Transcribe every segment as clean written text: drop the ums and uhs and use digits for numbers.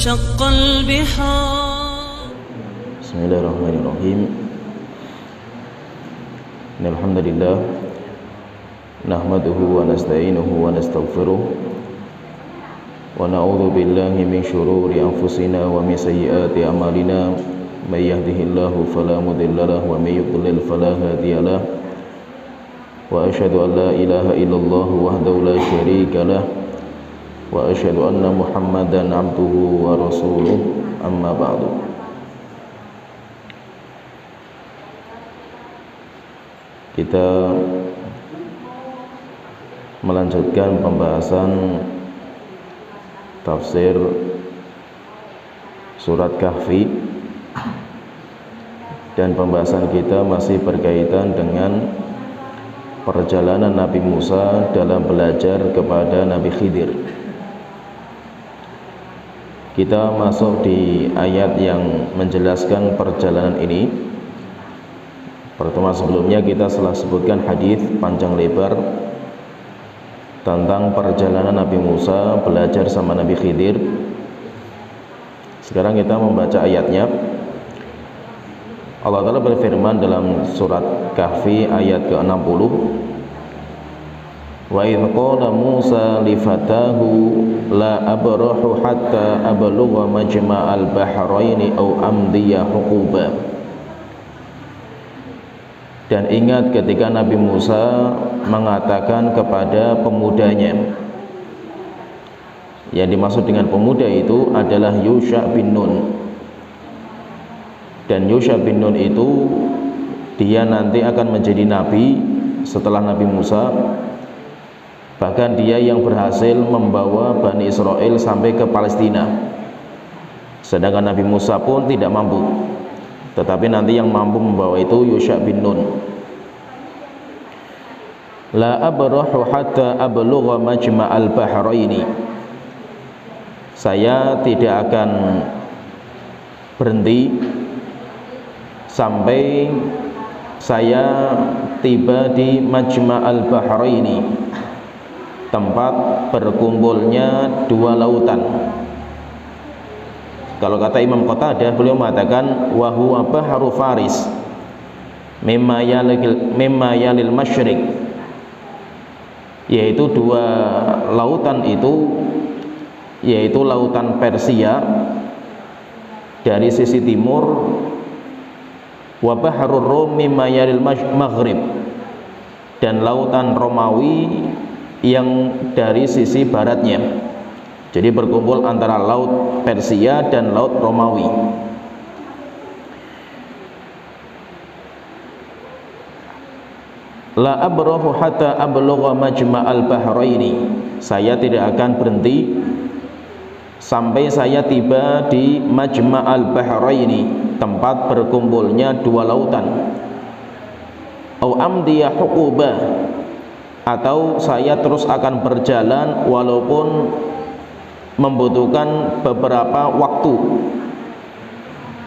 وانشق البحار. بسم الله الرحمن الرحيم. إن الحمد لله نحمده ونستعينه ونستغفره ونعوذ بالله من شرور أنفسنا ومن سيئات أعمالنا من يهده الله فلا مضل له ومن يضلل فلا هادي له وأشهد أن لا إله إلا الله وحده لا شريك له وأشهد أن محمدا عبده ورسوله أما بعد. Kita melanjutkan pembahasan tafsir surat Kahfi, dan pembahasan kita masih berkaitan dengan perjalanan Nabi Musa dalam belajar kepada Nabi Khidir. Kita masuk di ayat yang menjelaskan perjalanan ini. Pertemuan sebelumnya kita telah sebutkan hadis panjang lebar tentang perjalanan Nabi Musa belajar sama Nabi Khidir. Sekarang kita membaca ayatnya. Allah Ta'ala berfirman dalam surat Kahfi ayat ke-60, wa idh qala Musa li fatahu la abrahu hatta ablugha majma'al bahraini aw amdiya huquba. Dan ingat ketika Nabi Musa mengatakan kepada pemudanya, yang dimaksud dengan pemuda itu adalah Yusha bin Nun. Dan Yusha bin Nun itu dia nanti akan menjadi nabi setelah Nabi Musa. Bahkan dia yang berhasil membawa Bani Israel sampai ke Palestina, sedangkan Nabi Musa pun tidak mampu. Tetapi nanti yang mampu membawa itu Yusha bin Nun. La abrahu hatta ablugha majma'al bahraini. Saya tidak akan berhenti sampai saya tiba di Majma'al Bahraini, tempat berkumpulnya dua lautan. Kalau kata Imam Qatadah, beliau mengatakan wa huwa bahru Faris mimma yalil masyriq, yaitu dua lautan itu, yaitu lautan Persia dari sisi timur, wa bahrur Rum mimma yalil maghrib, dan lautan Romawi yang dari sisi baratnya. Jadi berkumpul antara laut Persia dan laut Romawi. La abrahu hatta ablugha majma'al bahraini. Saya tidak akan berhenti sampai saya tiba di Majma'al Bahraini, tempat berkumpulnya dua lautan. Au amdiya huquba, atau saya terus akan berjalan walaupun membutuhkan beberapa waktu,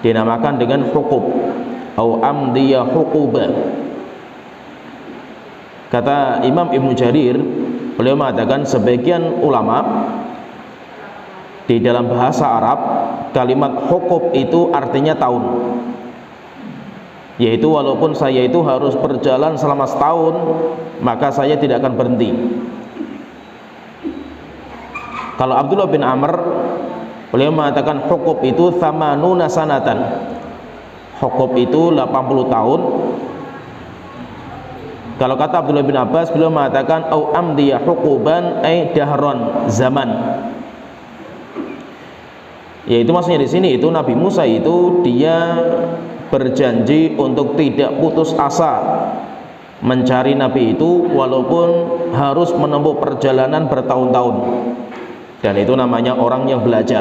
dinamakan dengan hukub. Au amdiya huquba. Kata Imam Ibnu Jarir, beliau mengatakan sebagian ulama di dalam bahasa Arab kalimat hukub itu artinya tahun, yaitu walaupun saya itu harus berjalan selama setahun, maka saya tidak akan berhenti. Kalau Abdullah bin Amr, beliau mengatakan hukub itu thamanuna sanatan. Hukub itu 80 tahun. Kalau kata Abdullah bin Abbas, beliau mengatakan au amdiya hukuban ay dahron, zaman. Yaitu maksudnya di sini itu Nabi Musa itu dia berjanji untuk tidak putus asa mencari Nabi itu walaupun harus menempuh perjalanan bertahun-tahun. Dan itu namanya orang yang belajar.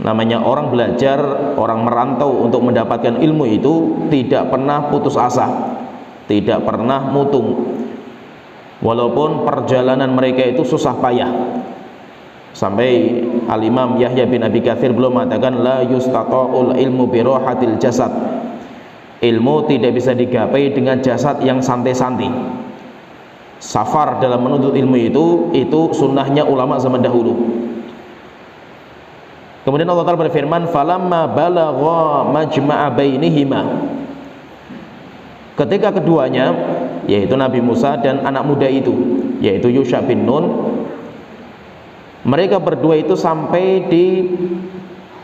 Namanya orang belajar, orang merantau untuk mendapatkan ilmu itu tidak pernah putus asa, tidak pernah mutung, walaupun perjalanan mereka itu susah payah. Sampai Al-Imam Yahya bin Abi Katsir belum mengatakan la yustata'ul ilmu bi rahatil jasad. Ilmu tidak bisa digapai dengan jasad yang santai-santai. Safar dalam menuntut ilmu itu sunnahnya ulama zaman dahulu. Kemudian Allah Ta'ala berfirman, falamma balagha majma'a bainihima, ketika keduanya, yaitu Nabi Musa dan anak muda itu, yaitu Yusha bin Nun, mereka berdua itu sampai di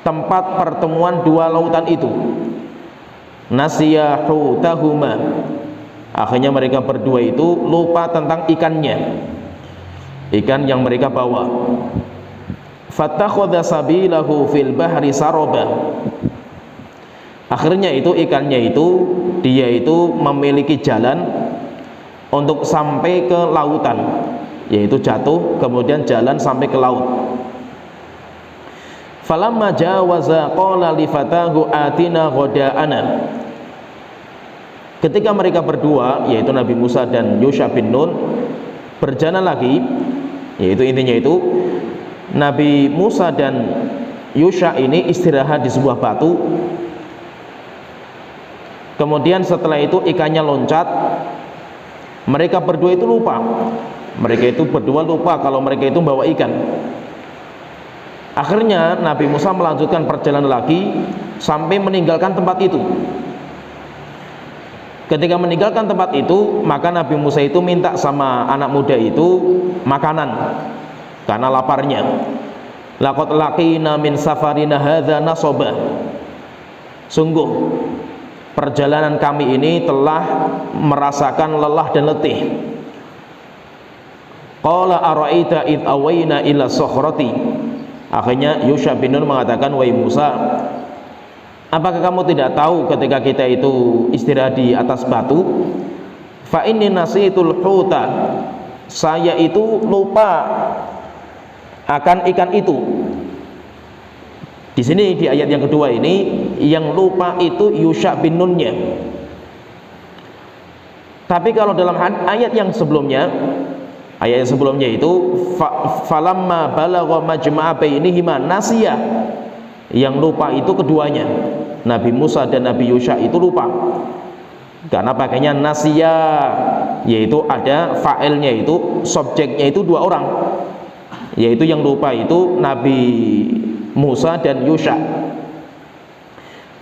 tempat pertemuan dua lautan itu, nasiya hutahuma, akhirnya mereka berdua itu lupa tentang ikannya, ikan yang mereka bawa. Fattakhadha sabilahu fil bahri saraba, akhirnya itu ikannya itu dia itu memiliki jalan untuk sampai ke lautan, yaitu jatuh kemudian jalan sampai ke laut. Falamma jawaza qala li fatahu atina ghada'ana, ketika mereka berdua, yaitu Nabi Musa dan Yusha bin Nun, berjalan lagi, yaitu intinya itu Nabi Musa dan Yusha ini istirahat di sebuah batu. Kemudian setelah itu ikannya loncat. Mereka berdua itu lupa. Mereka itu berdua lupa kalau mereka itu bawa ikan. Akhirnya Nabi Musa melanjutkan perjalanan lagi sampai meninggalkan tempat itu. Ketika meninggalkan tempat itu, maka Nabi Musa itu minta sama anak muda itu makanan karena laparnya. Laqad laqina min safarina hadza nasaba, sungguh perjalanan kami ini telah merasakan lelah dan letih. Qala araita id awayna ila sokhrati, akhirnya Yusha bin Nun mengatakan, wahai Musa, apakah kamu tidak tahu ketika kita itu istirahat di atas batu, fa inni nasitul huta, saya itu lupa akan ikan itu. Di sini di ayat yang kedua ini yang lupa itu Yusha bin Nunnya. Tapi kalau dalam ayat yang sebelumnya, itu falamma balagha majma'a bainihima nasiya, yang lupa itu keduanya, Nabi Musa dan Nabi Yusha itu lupa. Karena pakainya nasiya, yaitu ada fa'ilnya itu, subjeknya itu dua orang, yaitu yang lupa itu Nabi Musa dan Yusha.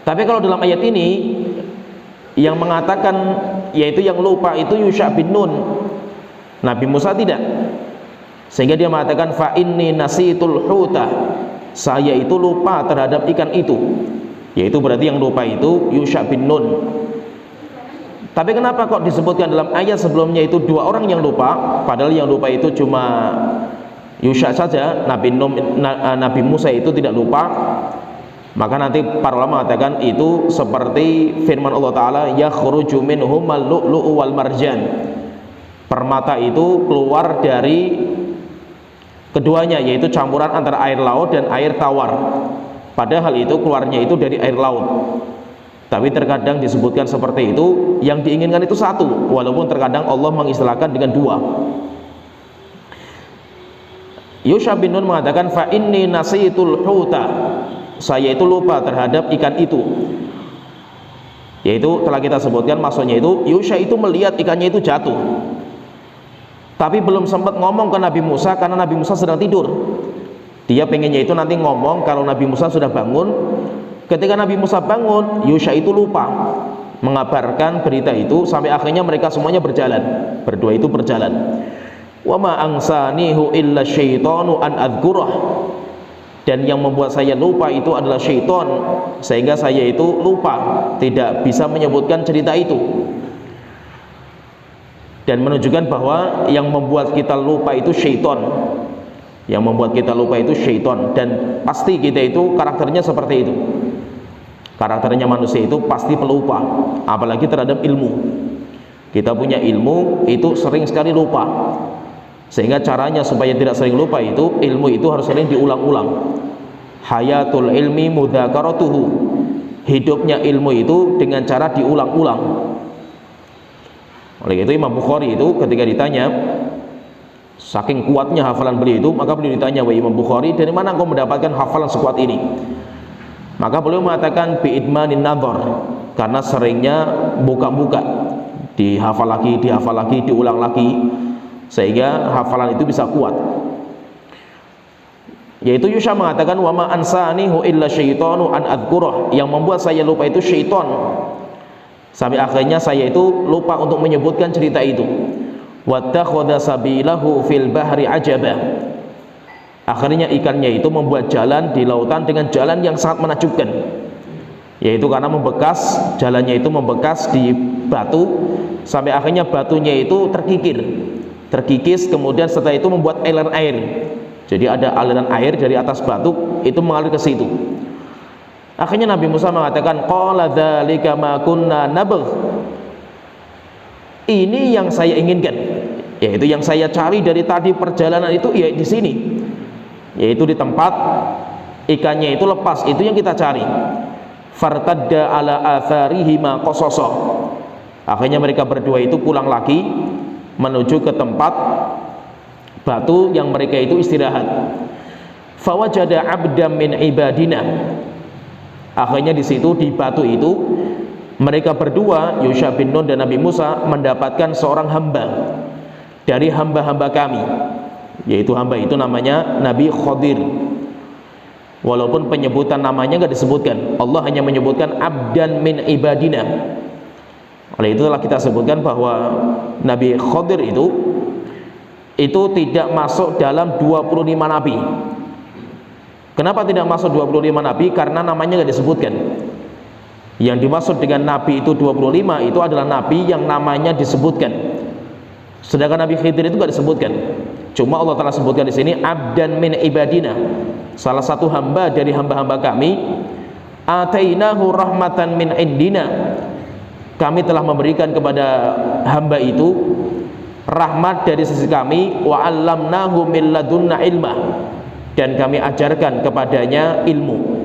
Tapi kalau dalam ayat ini yang mengatakan yaitu yang lupa itu Yusha bin Nun, Nabi Musa tidak. Sehingga dia mengatakan fa inni nasitul huta, saya itu lupa terhadap ikan itu, yaitu berarti yang lupa itu Yusha bin Nun. Tapi kenapa kok disebutkan dalam ayat sebelumnya itu dua orang yang lupa, padahal yang lupa itu cuma Yusha saja, Nabi Musa itu tidak lupa? Maka nanti para ulama mengatakan itu seperti firman Allah Ta'ala, yakhruju minhumal lu'lu'u wal marjan, permata itu keluar dari keduanya, yaitu campuran antara air laut dan air tawar, padahal itu keluarnya itu dari air laut. Tapi terkadang disebutkan seperti itu, yang diinginkan itu satu, walaupun terkadang Allah mengistilahkan dengan dua. Yusha bin Nun mengatakan fa inni nasitul huta, saya itu lupa terhadap ikan itu, yaitu telah kita sebutkan maksudnya itu Yusha itu melihat ikannya itu jatuh, tapi belum sempat ngomong ke Nabi Musa karena Nabi Musa sedang tidur. Dia pengennya itu nanti ngomong kalau Nabi Musa sudah bangun. Ketika Nabi Musa bangun, Yusha itu lupa mengabarkan berita itu, sampai akhirnya mereka semuanya berjalan, berdua itu berjalan. Wa ma ansanihu illa syaitanu an adzkurah, dan yang membuat saya lupa itu adalah syaitan, sehingga saya itu lupa, tidak bisa menyebutkan cerita itu. Dan menunjukkan bahwa yang membuat kita lupa itu syaitan, yang membuat kita lupa itu syaitan. Dan pasti kita itu karakternya seperti itu, karakternya manusia itu pasti pelupa, apalagi terhadap ilmu. Kita punya ilmu itu sering sekali lupa, sehingga caranya supaya tidak sering lupa itu ilmu itu harus sering diulang-ulang. Hayatul ilmi mudzakaratuhu, hidupnya ilmu itu dengan cara diulang-ulang. Oleh itu Imam Bukhari itu ketika ditanya, saking kuatnya hafalan beliau itu, maka beliau ditanya, wahai Imam Bukhari, dari mana engkau mendapatkan hafalan sekuat ini? Maka beliau mengatakan bi'idmanin nadhar, karena seringnya buka-buka, dihafal lagi, diulang lagi, sehingga hafalan itu bisa kuat. Yaitu Yusha mengatakan wa ma ansanihu illa syaitanu an adzkurah, yang membuat saya lupa itu syaitan. Sampai akhirnya saya itu lupa untuk menyebutkan cerita itu. Wattakhadha sabilahu fil bahri ajaba. Akhirnya ikannya itu membuat jalan di lautan dengan jalan yang sangat menakjubkan. Yaitu karena membekas, jalannya itu membekas di batu, sampai akhirnya batunya itu terkikis, kemudian setelah itu membuat aliran air. Jadi ada aliran air dari atas batu itu mengalir ke situ. Akhirnya Nabi Musa mengatakan, qala dzalika ma kunna nabgh. Ini yang saya inginkan, yaitu yang saya cari dari tadi perjalanan itu, ya di sini, yaitu di tempat ikannya itu lepas, itu yang kita cari. Fartadda ala atharihi ma qasasa. Akhirnya mereka berdua itu pulang lagi menuju ke tempat batu yang mereka itu istirahat. Fawajada 'abdan min ibadina. Akhirnya di situ, di batu itu, mereka berdua, Yusha bin Nun dan Nabi Musa, mendapatkan seorang hamba dari hamba-hamba kami, yaitu hamba itu namanya Nabi Khadir. Walaupun penyebutan namanya enggak disebutkan, Allah hanya menyebutkan 'abdan min ibadina. Oleh itu telah kita sebutkan bahwa Nabi Khadir itu tidak masuk dalam 25 nabi. Kenapa tidak masuk 25 nabi? Karena namanya tidak disebutkan. Yang dimaksud dengan nabi itu 25 itu adalah nabi yang namanya disebutkan. Sedangkan Nabi Khidir itu tidak disebutkan. Cuma Allah telah sebutkan di sini abdan min ibadina, salah satu hamba dari hamba-hamba kami. Atainahu rahmatan min indina. Kami telah memberikan kepada hamba itu rahmat dari sisi kami, wa 'allamnahu min ladunna ilma, dan kami ajarkan kepadanya ilmu.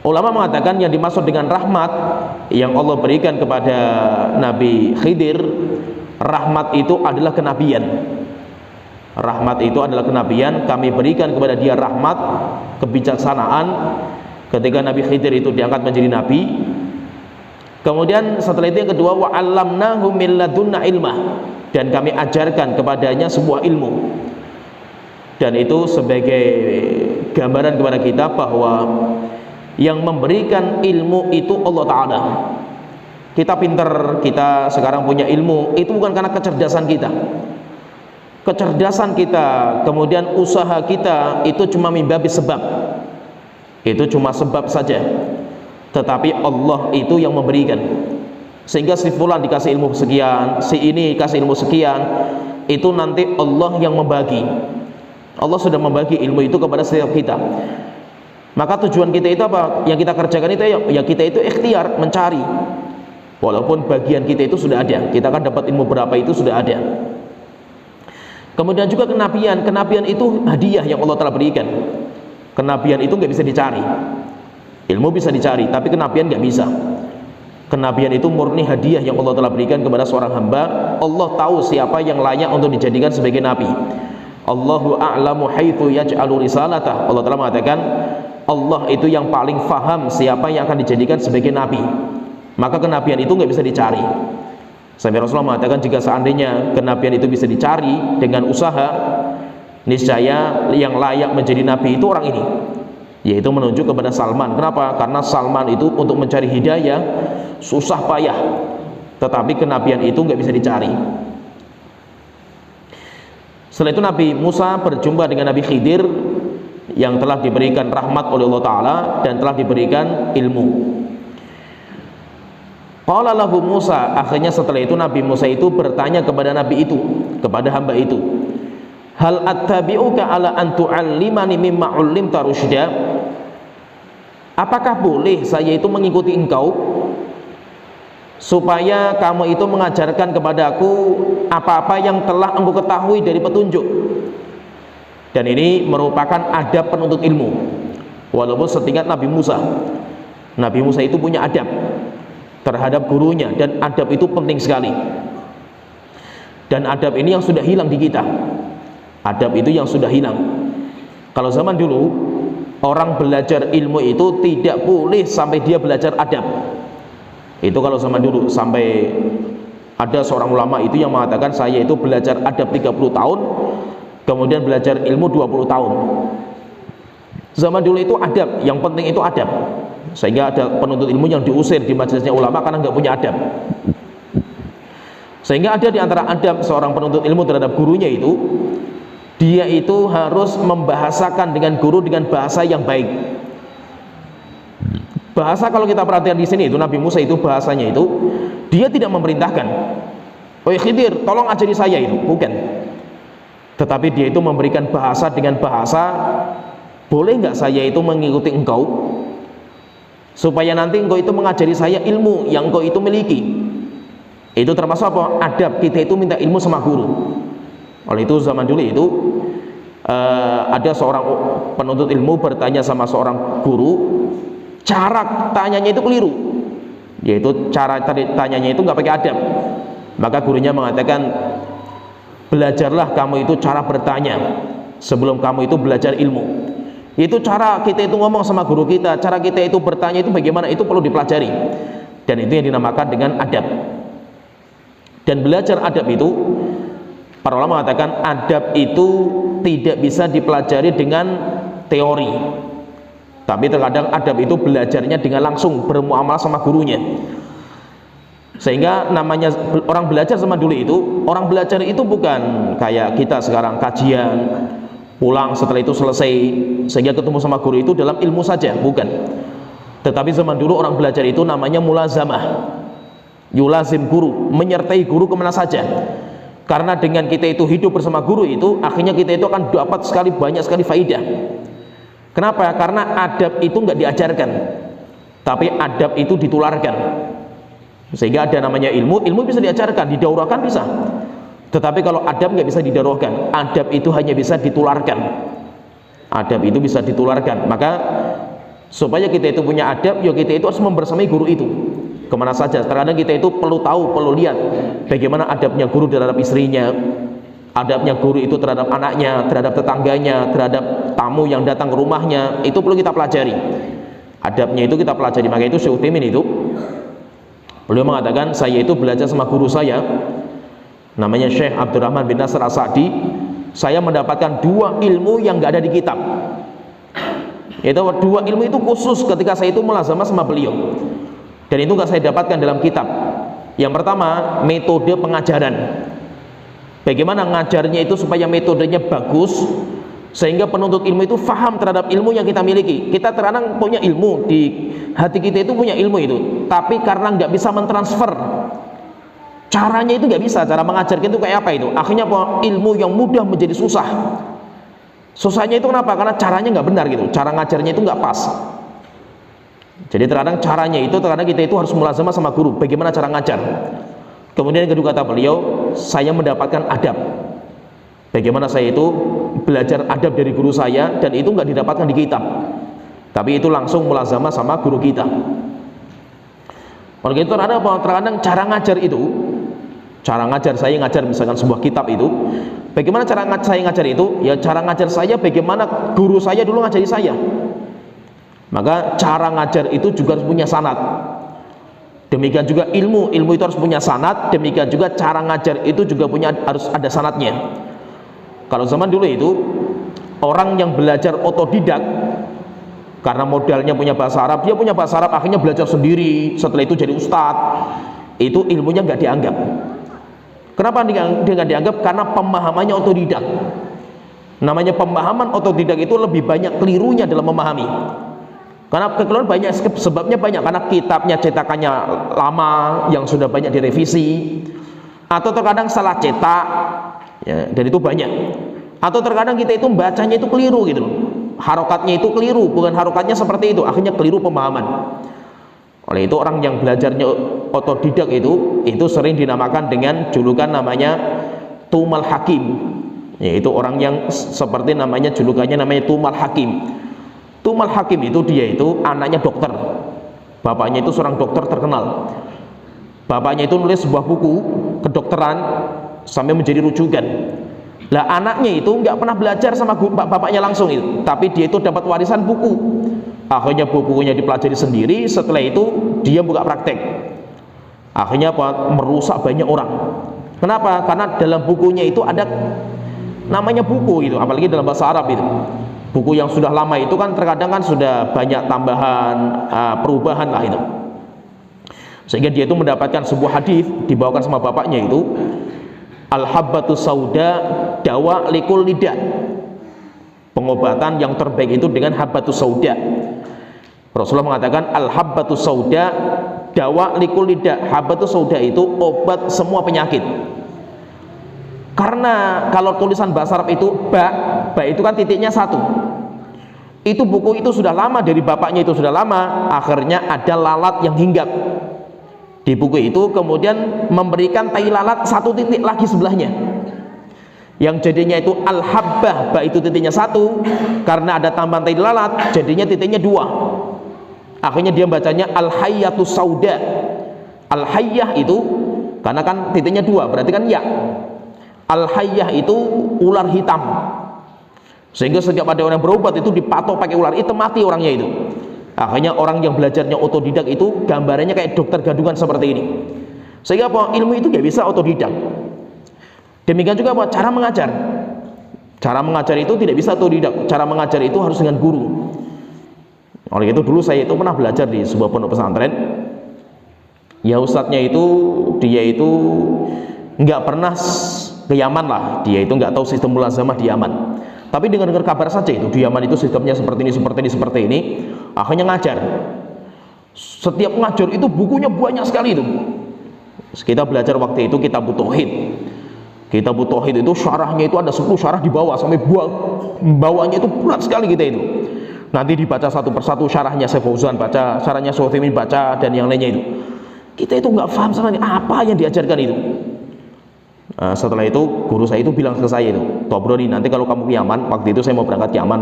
Ulama mengatakan yang dimaksud dengan rahmat yang Allah berikan kepada Nabi Khidir, rahmat itu adalah kenabian. Rahmat itu adalah kenabian. Kami berikan kepada dia rahmat, kebijaksanaan ketika Nabi Khidir itu diangkat menjadi nabi. Kemudian setelah itu yang kedua, wa 'allamnahu min ladunna ilma, dan kami ajarkan kepadanya sebuah ilmu. Dan itu sebagai gambaran kepada kita bahwa yang memberikan ilmu itu Allah Ta'ala. Kita pintar, kita sekarang punya ilmu, itu bukan karena kecerdasan kita. Kecerdasan kita, kemudian usaha kita, itu cuma mimbabi sebab. Itu cuma sebab saja. Tetapi Allah itu yang memberikan. Sehingga si fulan dikasih ilmu sekian, si ini kasih ilmu sekian, itu nanti Allah yang membagi. Allah sudah membagi ilmu itu kepada setiap kita. Maka tujuan kita itu apa? Yang kita kerjakan itu ya kita itu ikhtiar mencari. Walaupun bagian kita itu sudah ada, kita kan dapat ilmu berapa itu sudah ada. Kemudian juga kenabian. Kenabian itu hadiah yang Allah telah berikan. Kenabian itu nggak bisa dicari. Ilmu bisa dicari, tapi kenabian nggak bisa. Kenabian itu murni hadiah yang Allah telah berikan kepada seorang hamba. Allah tahu siapa yang layak untuk dijadikan sebagai nabi. Allahu a'lamu haitsu yaj'alu risalatah. Allah telah mengatakan Allah itu yang paling faham siapa yang akan dijadikan sebagai nabi. Maka kenabian itu nggak bisa dicari. Sampai Rasulullah mengatakan jika seandainya kenabian itu bisa dicari dengan usaha, niscaya yang layak menjadi nabi itu orang ini, yaitu menunjuk kepada Salman. Kenapa? Karena Salman itu untuk mencari hidayah susah payah, tetapi kenabian itu nggak bisa dicari. Setelah itu Nabi Musa berjumpa dengan Nabi Khidir yang telah diberikan rahmat oleh Allah Ta'ala dan telah diberikan ilmu. Qala lahu Musa, akhirnya setelah itu Nabi Musa itu bertanya kepada Nabi itu, kepada hamba itu, hal attabi'uka ala an tu'allimani mimma 'ullimta rusyda? Apakah boleh saya itu mengikuti engkau supaya kamu itu mengajarkan kepadaku apa-apa yang telah engkau ketahui dari petunjuk? Dan ini merupakan adab penuntut ilmu. Walaupun setingkat Nabi Musa, Nabi Musa itu punya adab terhadap gurunya, dan adab itu penting sekali. Dan adab ini yang sudah hilang di kita. Adab itu yang sudah hilang. Kalau zaman dulu orang belajar ilmu itu tidak boleh sampai dia belajar adab. Itu kalau zaman dulu, sampai ada seorang ulama itu yang mengatakan saya itu belajar adab 30 tahun kemudian belajar ilmu 20 tahun. Zaman dulu itu adab, yang penting itu adab, sehingga ada penuntut ilmu yang diusir di majelisnya ulama karena nggak punya adab. Sehingga ada di antara adab seorang penuntut ilmu terhadap gurunya itu, dia itu harus membahasakan dengan guru dengan bahasa yang baik. Bahasa kalau kita perhatikan di sini itu Nabi Musa itu bahasanya itu dia tidak memerintahkan, "Oi Khidir, tolong ajari saya," itu bukan. Tetapi dia itu memberikan bahasa dengan bahasa, "Boleh nggak saya itu mengikuti engkau supaya nanti engkau itu mengajari saya ilmu yang engkau itu miliki." Itu termasuk apa? Adab kita itu minta ilmu sama guru. Oleh itu zaman dulu itu ada seorang penuntut ilmu bertanya sama seorang guru, cara tanyanya itu keliru, yaitu cara tanyanya itu nggak pakai adab. Maka gurunya mengatakan, "Belajarlah kamu itu cara bertanya sebelum kamu itu belajar ilmu." Itu cara kita itu ngomong sama guru kita, cara kita itu bertanya itu bagaimana, itu perlu dipelajari, dan itu yang dinamakan dengan adab. Dan belajar adab itu, para ulama mengatakan adab itu tidak bisa dipelajari dengan teori, tapi terkadang adab itu belajarnya dengan langsung bermuamalah sama gurunya. Sehingga namanya orang belajar zaman dulu itu, orang belajar itu bukan kayak kita sekarang kajian, pulang setelah itu selesai sehingga ketemu sama guru itu dalam ilmu saja, bukan. Tetapi zaman dulu orang belajar itu namanya mulazamah, yulazim guru, menyertai guru kemana saja. Karena dengan kita itu hidup bersama guru itu, akhirnya kita itu akan dapat banyak sekali faidah. Kenapa? Karena adab itu nggak diajarkan, tapi adab itu ditularkan. Sehingga ada namanya ilmu bisa diajarkan, didaurahkan bisa. Tetapi kalau adab nggak bisa didaurahkan, adab itu hanya bisa ditularkan. Adab itu bisa ditularkan. Maka supaya kita itu punya adab, ya kita itu harus membersamai guru itu kemana saja. Terkadang kita itu perlu tahu, perlu lihat bagaimana adabnya guru terhadap istrinya, adabnya guru itu terhadap anaknya, terhadap tetangganya, terhadap tamu yang datang ke rumahnya. Itu perlu kita pelajari, adabnya itu kita pelajari. Maka itu Syekh Utsaimin itu beliau mengatakan, saya itu belajar sama guru saya namanya Syekh Abdurrahman bin Nasr As-Sa'di. Saya mendapatkan 2 ilmu yang nggak ada di kitab. Itu 2 ilmu itu khusus ketika saya itu mulazamah sama beliau, dan itu nggak saya dapatkan dalam kitab. Yang pertama, metode pengajaran. Bagaimana ngajarnya itu supaya metodenya bagus, sehingga penuntut ilmu itu faham terhadap ilmu yang kita miliki. Kita terkadang punya ilmu, di hati kita itu punya ilmu itu, tapi karena nggak bisa mentransfer, caranya itu nggak bisa, cara mengajarkan itu kayak apa itu, akhirnya ilmu yang mudah menjadi susah. Susahnya itu kenapa? Karena caranya nggak benar gitu, cara ngajarnya itu nggak pas. Jadi terkadang caranya itu, terkadang kita itu harus mulazamah sama guru, bagaimana cara ngajar. Kemudian yang kedua kata beliau, saya mendapatkan adab. Bagaimana saya itu belajar adab dari guru saya, dan itu nggak didapatkan di kitab, tapi itu langsung mulazamah sama guru kita. Oleh itu ada apa? Terkadang cara ngajar itu, cara ngajar saya ngajar misalkan sebuah kitab itu, bagaimana cara saya ngajar itu? Ya cara ngajar saya bagaimana guru saya dulu ngajari saya. Maka cara ngajar itu juga harus punya sanad. Demikian juga ilmu itu harus punya sanad. Demikian juga cara ngajar itu juga harus ada sanadnya. Kalau zaman dulu itu orang yang belajar otodidak, karena modalnya punya bahasa Arab, dia punya bahasa Arab, akhirnya belajar sendiri, setelah itu jadi ustadz, itu ilmunya nggak dianggap. Kenapa dia nggak dianggap? Karena pemahamannya otodidak. Namanya pemahaman otodidak itu lebih banyak kelirunya dalam memahami. Karena kekeliruan banyak, sebabnya banyak, karena kitabnya cetakannya lama yang sudah banyak direvisi, atau terkadang salah cetak ya, dan itu banyak. Atau terkadang kita itu bacanya itu keliru gitu loh, harokatnya itu keliru, bukan harokatnya seperti itu, akhirnya keliru pemahaman. Oleh itu orang yang belajarnya otodidak itu sering dinamakan dengan julukan namanya Tumal Hakim, yaitu orang yang seperti namanya julukannya namanya Tumal Hakim. Tumal Hakim itu dia itu anaknya dokter, bapaknya itu seorang dokter terkenal. Bapaknya itu nulis sebuah buku kedokteran sampai menjadi rujukan. Lah anaknya itu nggak pernah belajar sama bapaknya langsung itu, tapi dia itu dapat warisan buku. Akhirnya bukunya dipelajari sendiri. Setelah itu dia buka praktek. Akhirnya merusak banyak orang. Kenapa? Karena dalam bukunya itu ada namanya buku itu, apalagi dalam bahasa Arab itu. Buku yang sudah lama itu kan terkadang kan sudah banyak tambahan, perubahan lah itu. Sehingga dia itu mendapatkan sebuah hadis dibawakan sama bapaknya itu, al-habbatu sauda dawa likul lidah. Pengobatan yang terbaik itu dengan habbatus sauda. Rasulullah mengatakan al-habbatus sauda dawa likul lidah. Habbatus sauda itu obat semua penyakit. Karena kalau tulisan bahasa Arab itu ba itu kan titiknya satu. Itu buku itu sudah lama, dari bapaknya itu sudah lama, akhirnya ada lalat yang hinggap di buku itu, kemudian memberikan tai lalat satu titik lagi sebelahnya, yang jadinya itu al-habbah, ba itu titiknya satu, karena ada tambahan tai lalat jadinya titiknya dua. Akhirnya dia bacanya al-hayyatus sauda. Al-hayyah itu karena kan titiknya dua, berarti kan ya. Al-hayyah itu ular hitam. Sehingga setiap ada orang berobat itu dipatok pakai ular itu, mati orangnya itu. Akhirnya orang yang belajarnya otodidak itu gambarannya kayak dokter gadungan seperti ini. Sehingga apa? Ilmu itu gak bisa otodidak. Demikian juga apa? Cara mengajar. Cara mengajar itu tidak bisa otodidak. Cara mengajar itu harus dengan guru. Oleh itu dulu saya itu pernah belajar di sebuah pondok pesantren. Ya ustadznya itu, dia itu nggak pernah ke Yaman lah. Dia itu nggak tahu sistem mulazamah di Yaman. Tapi dengar kabar saja itu di Yaman itu sistemnya seperti ini, seperti ini, seperti ini. Akhirnya ngajar. Setiap ngajar itu bukunya banyak sekali itu. Kita belajar waktu itu kitab tauhid. Kitab tauhid itu syarahnya itu ada 10 syarah di bawah, sampai bawahnya itu berat sekali kita itu. Nanti dibaca satu persatu syarahnya Syekh Fauzan baca, syarahnya Syekh Utsaimin baca, dan yang lainnya itu. Kita itu nggak paham sama apa yang diajarkan itu. Setelah itu guru saya itu bilang ke saya itu, Tobroni, nanti kalau kamu ke Yaman, waktu itu saya mau berangkat ke Yaman,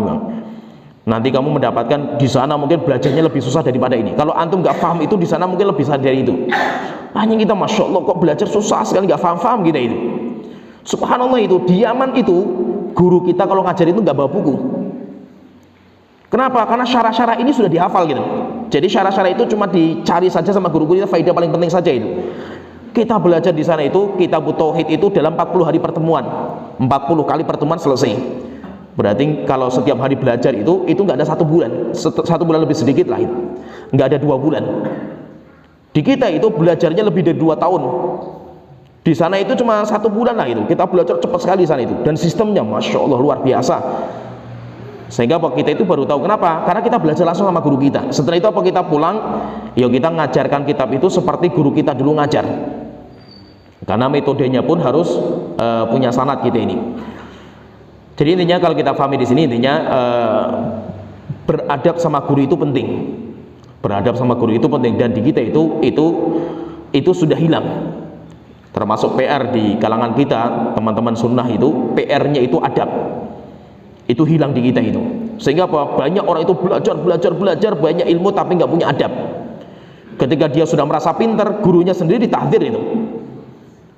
nanti kamu mendapatkan di sana mungkin belajarnya lebih susah daripada ini. Kalau antum nggak paham itu di sana mungkin lebih susah dari itu. Hanya kita masya Allah kok belajar susah sekali, nggak paham kita itu. Subhanallah itu di Yaman itu guru kita kalau ngajar itu nggak bawa buku. Kenapa? Karena syarah-syarah ini sudah dihafal gitu. Jadi syarah-syarah itu cuma dicari saja sama guru-guru kita, faedah paling penting saja itu. Kita belajar di sana itu kitab tauhid itu dalam 40 hari pertemuan, 40 kali pertemuan selesai. Berarti kalau setiap hari belajar itu nggak ada 1 bulan, 1 bulan lebih sedikit lah itu, nggak ada 2 bulan. Di kita itu belajarnya lebih dari 2 tahun. Di sana itu cuma 1 bulan lah itu. Kita belajar cepat sekali di sana itu, dan sistemnya masya Allah luar biasa. Sehingga apa, kita itu baru tahu kenapa? Karena kita belajar langsung sama guru kita. Setelah itu apa, kita pulang, ya kita ngajarkan kitab itu seperti guru kita dulu ngajar. Karena metodenya pun harus punya sanad kita ini. Jadi intinya kalau kita pahami di sini, intinya beradab sama guru itu penting. Beradab sama guru itu penting, dan di kita itu sudah hilang. Termasuk PR di kalangan kita, teman-teman sunnah itu PR-nya itu adab. Itu hilang di kita itu. Sehingga apa? Banyak orang itu belajar banyak ilmu tapi nggak punya adab. Ketika dia sudah merasa pintar, gurunya sendiri ditahdir itu.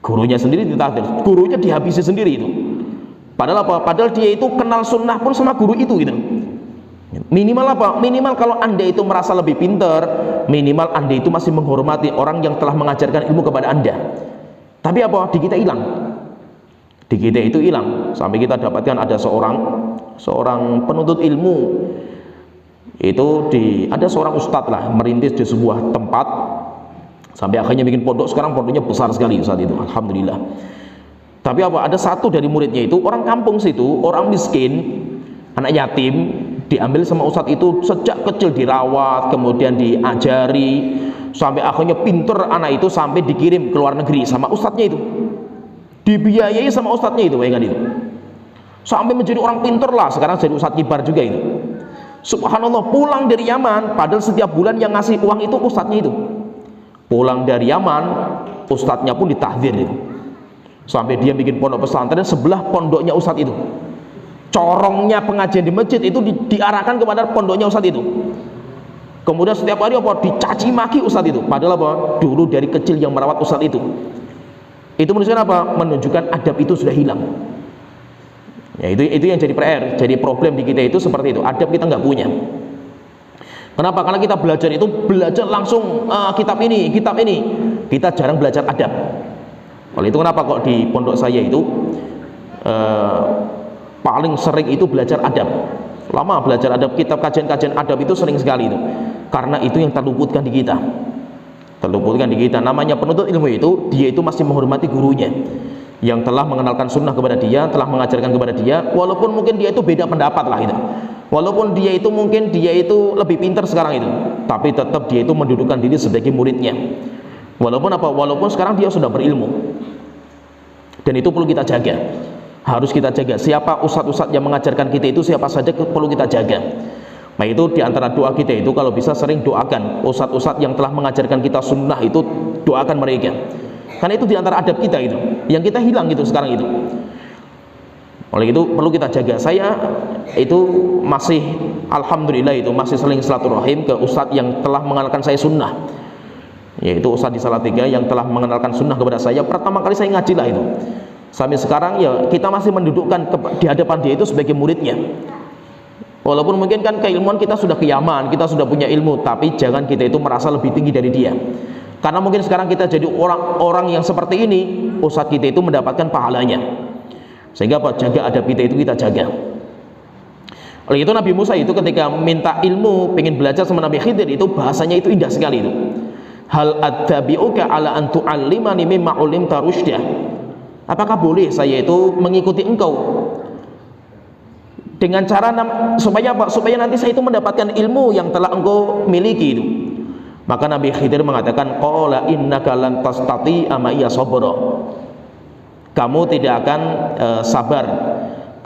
Gurunya sendiri ditahdir, gurunya dihabisi sendiri itu. Padahal apa? Padahal dia itu kenal sunnah pun sama guru itu gitu. Minimal apa? Minimal kalau Anda itu merasa lebih pintar, minimal Anda itu masih menghormati orang yang telah mengajarkan ilmu kepada Anda. Tapi apa? Di kita hilang. Di kita itu hilang, sampai kita dapatkan ada seorang penuntut ilmu itu ada seorang ustadz lah merintis di sebuah tempat sampai akhirnya bikin pondok. Sekarang pondoknya besar sekali saat itu, alhamdulillah. Tapi apa, ada satu dari muridnya itu orang kampung situ, orang miskin, anak yatim, diambil sama ustadz itu sejak kecil dirawat, kemudian diajari sampai akhirnya pinter anak itu, sampai dikirim ke luar negeri sama ustadznya itu, dibiayai sama ustadznya itu, bayangkan itu, sampai menjadi orang pinter lah, sekarang jadi ustadz kibar juga itu. Subhanallah, pulang dari Yaman, padahal setiap bulan yang ngasih uang itu ustadznya itu. Pulang dari Yaman, ustadznya pun ditahdir itu, sampai dia bikin pondok pesantren sebelah pondoknya ustadz itu. Corongnya pengajian di masjid itu diarahkan kepada pondoknya ustadz itu. Kemudian setiap hari apa, dicaci maki ustadz itu, padahal apa, dulu dari kecil yang merawat ustadz itu. Itu menunjukkan apa? Menunjukkan adab itu sudah hilang. Ya, itu yang jadi PR, jadi problem di kita itu seperti itu. Adab kita nggak punya. Kenapa? Karena kita belajar itu belajar langsung kitab ini. Kita jarang belajar adab. Oleh itu kenapa kok di pondok saya itu paling sering itu belajar adab. Lama belajar adab, kitab kajian-kajian adab itu sering sekali itu. Karena itu yang terluputkan di kita. Terluputkan di kita. Namanya penuntut ilmu itu, dia itu masih menghormati gurunya yang telah mengenalkan sunnah kepada dia, telah mengajarkan kepada dia, walaupun mungkin dia itu beda pendapat lah itu. Walaupun dia itu mungkin dia itu lebih pintar sekarang itu, tapi tetap dia itu mendudukkan diri sebagai muridnya. Walaupun apa? Walaupun sekarang dia sudah berilmu. Dan itu perlu kita jaga. Harus kita jaga. Siapa ustadz-ustadz yang mengajarkan kita itu, siapa saja perlu kita jaga. Nah itu diantara doa kita itu, kalau bisa sering doakan ustadz-ustadz yang telah mengajarkan kita sunnah itu, doakan mereka. Karena itu diantara adab kita itu, yang kita hilang gitu sekarang itu. Oleh itu perlu kita jaga. Saya itu masih, alhamdulillah itu masih sering silaturahim ke ustadz yang telah mengenalkan saya sunnah, yaitu ustadz di Salatiga yang telah mengenalkan sunnah kepada saya. Pertama kali saya ngaji lah itu. Sampai sekarang ya kita masih mendudukkan di hadapan dia itu sebagai muridnya. Walaupun mungkin kan keilmuan kita sudah kiaman, kita sudah punya ilmu, tapi jangan kita itu merasa lebih tinggi dari dia. Karena mungkin sekarang kita jadi orang-orang yang seperti ini, ustadz kita itu mendapatkan pahalanya. Sehingga apa? Jaga adab kita itu kita jaga. Oleh itu Nabi Musa itu ketika minta ilmu, pengen belajar sama Nabi Khidir itu, bahasanya itu indah sekali itu. Hal attabi'uka ala an tu'allimani mimma 'ullimta rusyda. Apakah boleh saya itu mengikuti engkau dengan cara supaya apa? Supaya nanti saya itu mendapatkan ilmu yang telah engkau miliki itu. Maka Nabi Khidir mengatakan, qala innaka lan tastati'a ma'iya sabra. Kamu tidak akan sabar.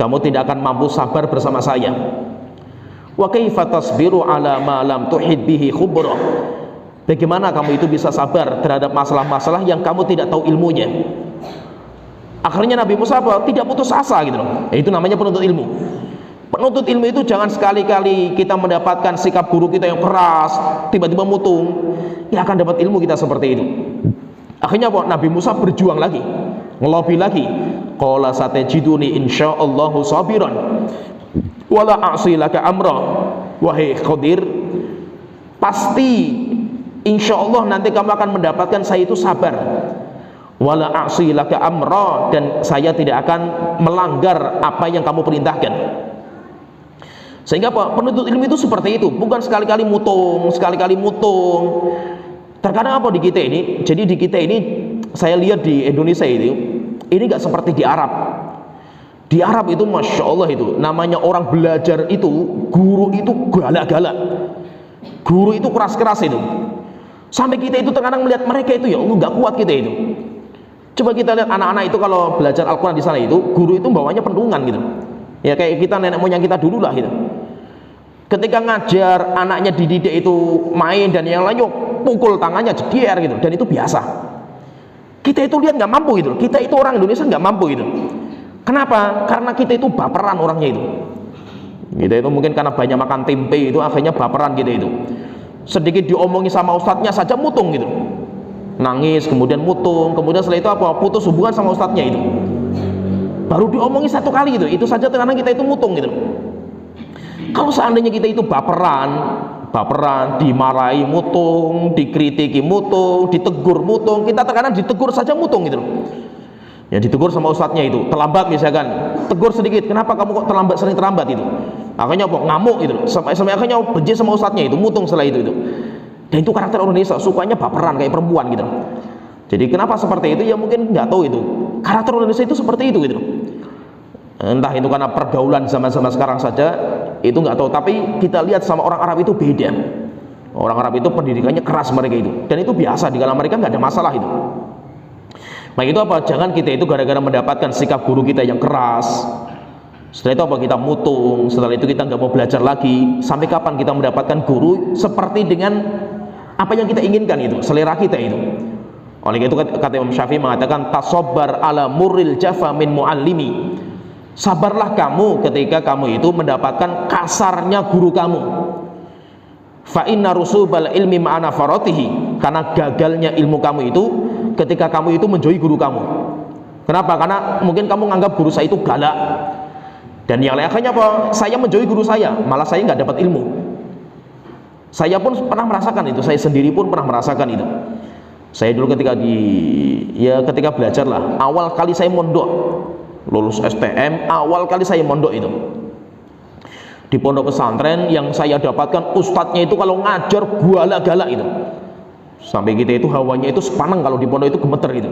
Kamu tidak akan mampu sabar bersama saya. Wa kaifa tasbiru ala ma lam tuhid bihi khubra. Bagaimana kamu itu bisa sabar terhadap masalah-masalah yang kamu tidak tahu ilmunya? Akhirnya Nabi Musa apa? Tidak putus asa gitu loh. Itu namanya penuntut ilmu. Penuntut ilmu itu jangan sekali-kali kita mendapatkan sikap guru kita yang keras, tiba-tiba mutung, ya akan dapat ilmu kita seperti itu. Akhirnya apa? Nabi Musa berjuang lagi, ngelobi lagi. Qala satajiduni insyaallahu sabiran wala a'silaka amra. Wahai Khidir, pasti insyaallah nanti kamu akan mendapatkan saya itu sabar. Wala a'silaka amra, dan saya tidak akan melanggar apa yang kamu perintahkan. Sehingga apa? Penuntut ilmu itu seperti itu, bukan sekali-kali mutung, sekali-kali mutung. Terkadang apa di kita ini? Jadi di kita ini saya lihat di Indonesia ini nggak seperti di Arab. Di Arab itu masya Allah itu namanya orang belajar itu, guru itu galak-galak, guru itu keras-keras itu. Sampai kita itu terkadang melihat mereka itu ya Allah nggak kuat kita itu. Coba kita lihat anak-anak itu kalau belajar Al-Quran di sana itu, guru itu bawanya pentungan gitu. Ya kayak kita nenek moyang kita dulu lah gitu. Ketika ngajar anaknya dididik itu main dan yang lain pukul tangannya jedier gitu, dan itu biasa. Kita itu lihat nggak mampu gitu. Kita itu orang Indonesia nggak mampu gitu. Kenapa? Karena kita itu baperan orangnya itu. Kita itu mungkin karena banyak makan tempe itu akhirnya baperan gitu itu. Sedikit diomongi sama ustadznya saja mutung gitu. Nangis, kemudian mutung, kemudian setelah itu apa? Putus hubungan sama ustadznya itu. Baru diomongi satu kali gitu, itu saja terkadang kita itu mutung gitu. Kalau seandainya kita itu baperan, dimarahi mutung, dikritiki mutung, ditegur mutung, kita terkadang ditegur saja mutung gitu. Ya ditegur sama ustadznya itu, terlambat misalkan, tegur sedikit, kenapa kamu kok terlambat, sering terlambat itu? Akhirnya apa? Ngamuk gitu, sampai akhirnya benci sama ustadznya itu, mutung setelah itu. Dan itu karakter Indonesia, sukanya baperan kayak perempuan gitu. Jadi kenapa seperti itu? Ya mungkin nggak tahu itu. Karakter Indonesia itu seperti itu gitu. Entah itu karena pergaulan zaman-zaman sekarang saja, itu nggak tahu. Tapi kita lihat sama orang Arab itu beda. Orang Arab itu pendidikannya keras mereka itu, dan itu biasa di kalangan mereka, nggak ada masalah itu. Nah itu apa? Jangan kita itu gara-gara mendapatkan sikap guru kita yang keras, setelah itu apa? Kita mutung, setelah itu kita nggak mau belajar lagi. Sampai kapan kita mendapatkan guru seperti dengan apa yang kita inginkan itu, selera kita itu. Oleh itu kata Imam Syafi'i mengatakan, tasobbar ala murril jafa min muallimi. Sabarlah kamu ketika kamu itu mendapatkan kasarnya guru kamu. Fa inna rusubal ilmi ma'ana faratihi, karena gagalnya ilmu kamu itu ketika kamu itu menjauhi guru kamu. Kenapa? Karena mungkin kamu menganggap guru saya itu galak, dan yang lain akhirnya apa? Saya menjauhi guru saya, malah saya nggak dapat ilmu. Saya pun pernah merasakan itu, saya sendiri pun pernah merasakan itu. Saya dulu ketika ketika belajar lah, awal kali saya mondok lulus STM, awal kali saya mondok itu di pondok pesantren. Yang saya dapatkan ustadznya itu kalau ngajar galak-galak itu, sampai kita itu hawanya itu sepaneng kalau di pondok itu gemeter itu.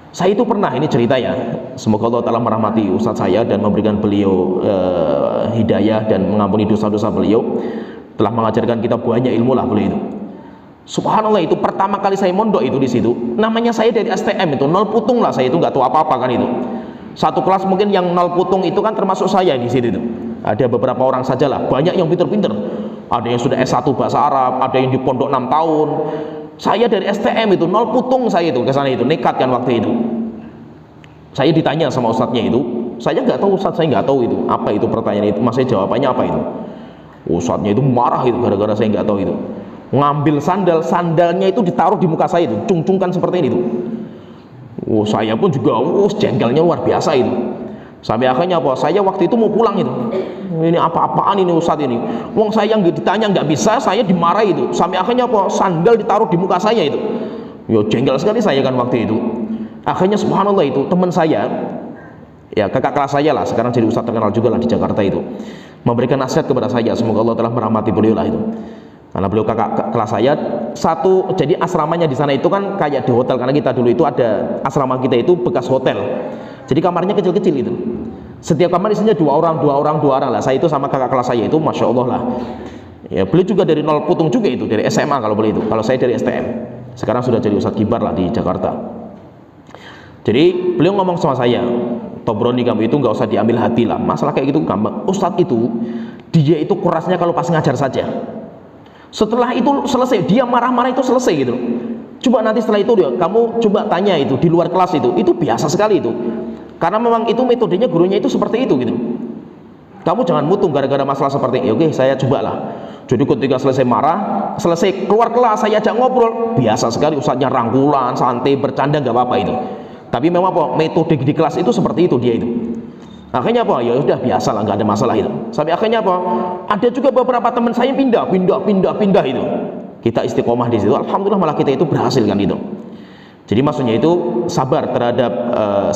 Saya itu pernah, ini cerita ya, semoga Allah Ta'ala merahmati ustadz saya dan memberikan beliau hidayah dan mengampuni dosa-dosa beliau, telah mengajarkan kita banyak ilmu lah beliau itu. Subhanallah, itu pertama kali saya mondok itu di situ, namanya saya dari STM itu nol putung lah, saya itu nggak tahu apa-apa kan itu. Satu kelas mungkin yang nol putung itu kan termasuk saya di situ itu. Ada beberapa orang sajalah, banyak yang pinter-pinter. Ada yang sudah S1 bahasa Arab, ada yang di pondok 6 tahun. Saya dari STM itu nol putung, saya itu ke sana itu nekat kan waktu itu. Saya ditanya sama ustadznya itu, saya nggak tahu ustadz, saya nggak tahu itu apa itu pertanyaan itu, masih jawabannya apa itu. Ustadznya itu marah itu gara-gara saya nggak tahu itu. Ngambil sandalnya itu ditaruh di muka saya itu, cungcungkan seperti ini itu. Saya pun juga jengkelnya luar biasa itu. Sampai akhirnya apa? Saya waktu itu mau pulang itu. Ini apa-apaan ini ustadz ini? Wong saya yang ditanya nggak bisa, saya dimarahi itu. Sampai akhirnya apa? Sandal ditaruh di muka saya itu. Yo jengkel sekali saya kan waktu itu. Akhirnya subhanallah itu teman saya, ya kakak kelas saya lah, sekarang jadi ustadz terkenal juga lah di Jakarta itu, memberikan nasihat kepada saya. Semoga Allah telah merahmati beliau lah itu. Karena beliau kakak kelas saya satu, jadi asramanya di sana itu kan kayak di hotel, karena kita dulu itu ada asrama kita itu bekas hotel. Jadi kamarnya kecil-kecil itu. Setiap kamar isinya dua orang lah. Saya itu sama kakak kelas saya itu, masya Allah lah. Ya, beliau juga dari nol putung juga itu, dari SMA kalau beliau itu. Kalau saya dari STM. Sekarang sudah jadi ustadz kibar lah di Jakarta. Jadi beliau ngomong sama saya, Tobroni kamu itu nggak usah diambil hati lah. Masalah kayak gitu gampang. Ustadz itu dia itu kerasnya kalau pas ngajar saja. Setelah itu selesai, dia marah-marah itu selesai gitu. Coba nanti setelah itu dia, kamu coba tanya itu di luar kelas itu biasa sekali itu. Karena memang itu metodenya gurunya itu seperti itu gitu. Kamu jangan mutung gara-gara masalah seperti ini. Oke, saya cobalah. Jadi ketika selesai marah, selesai keluar kelas, saya ajak ngobrol, biasa sekali ustadznya, rangkulan, santai, bercanda, nggak apa-apa itu. Tapi memang apa, metode di kelas itu seperti itu dia itu. Akhirnya apa? Ya sudah biasa lah, nggak ada masalah itu. Sampai akhirnya apa? Ada juga beberapa teman saya pindah itu. Kita istiqomah di situ. Alhamdulillah malah kita itu berhasil kan itu. Jadi maksudnya itu sabar terhadap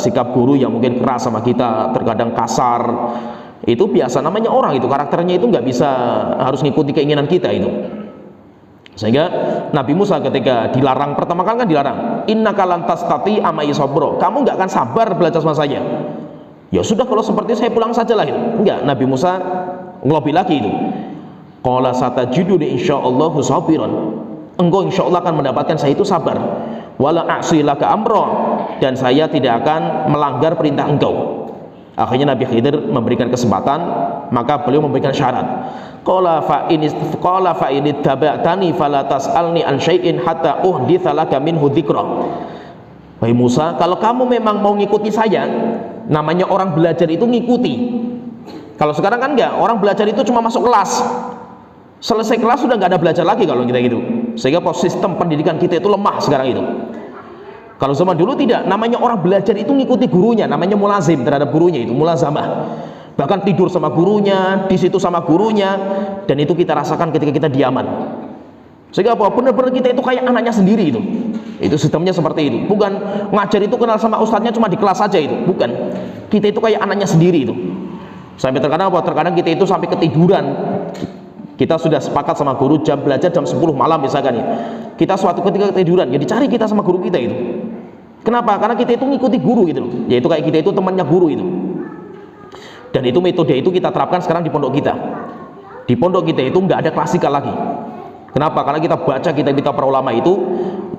sikap guru yang mungkin keras sama kita, terkadang kasar. Itu biasa, namanya orang itu, karakternya itu nggak bisa harus ngikuti keinginan kita itu. Sehingga Nabi Musa ketika dilarang pertama kali kan dilarang, innaka lan tastati amai sabro, kamu nggak akan sabar belajar sama saya. Ya sudah, kalau seperti itu saya pulang saja lah itu. Enggak, Nabi Musa ngelobi lagi itu. Qala satajiduni insyaallahu sabiran, engkau insyaallah akan mendapatkan saya itu sabar. Wala a'silaka amra, dan saya tidak akan melanggar perintah engkau. Akhirnya Nabi Khidir memberikan kesempatan, maka beliau memberikan syarat. Qala fa in ittaba'tani fala tas'alni an syai'in hatta uhditsa laka minhu dzikra. Wahai Musa, kalau kamu memang mau ngikuti saya, namanya orang belajar itu ngikuti. Kalau sekarang kan enggak, orang belajar itu cuma masuk kelas. Selesai kelas sudah nggak ada belajar lagi kalau kita gitu. Sehingga sistem pendidikan kita itu lemah sekarang itu. Kalau zaman dulu tidak, namanya orang belajar itu ngikuti gurunya, namanya mulazim terhadap gurunya itu, mulazamah. Bahkan tidur sama gurunya, di situ sama gurunya, dan itu kita rasakan ketika kita diaman. Sehingga apa? Benar-benar kita itu kayak anaknya sendiri itu. Itu sistemnya seperti itu. Bukan ngajar itu kenal sama ustadznya cuma di kelas saja itu, bukan. Kita itu kayak anaknya sendiri itu. Sampai terkadang apa? Terkadang kita itu sampai ketiduran. Kita sudah sepakat sama guru jam belajar jam 10 malam misalkan ya. Kita suatu ketika ketiduran, ya dicari kita sama guru kita itu. Kenapa? Karena kita itu ngikuti guru gitu loh. Yaitu kayak kita itu temannya guru itu. Dan itu metode itu kita terapkan sekarang di pondok kita. Di pondok kita itu nggak ada klasikal lagi. Kenapa? Karena kita baca kitab-kitab para ulama itu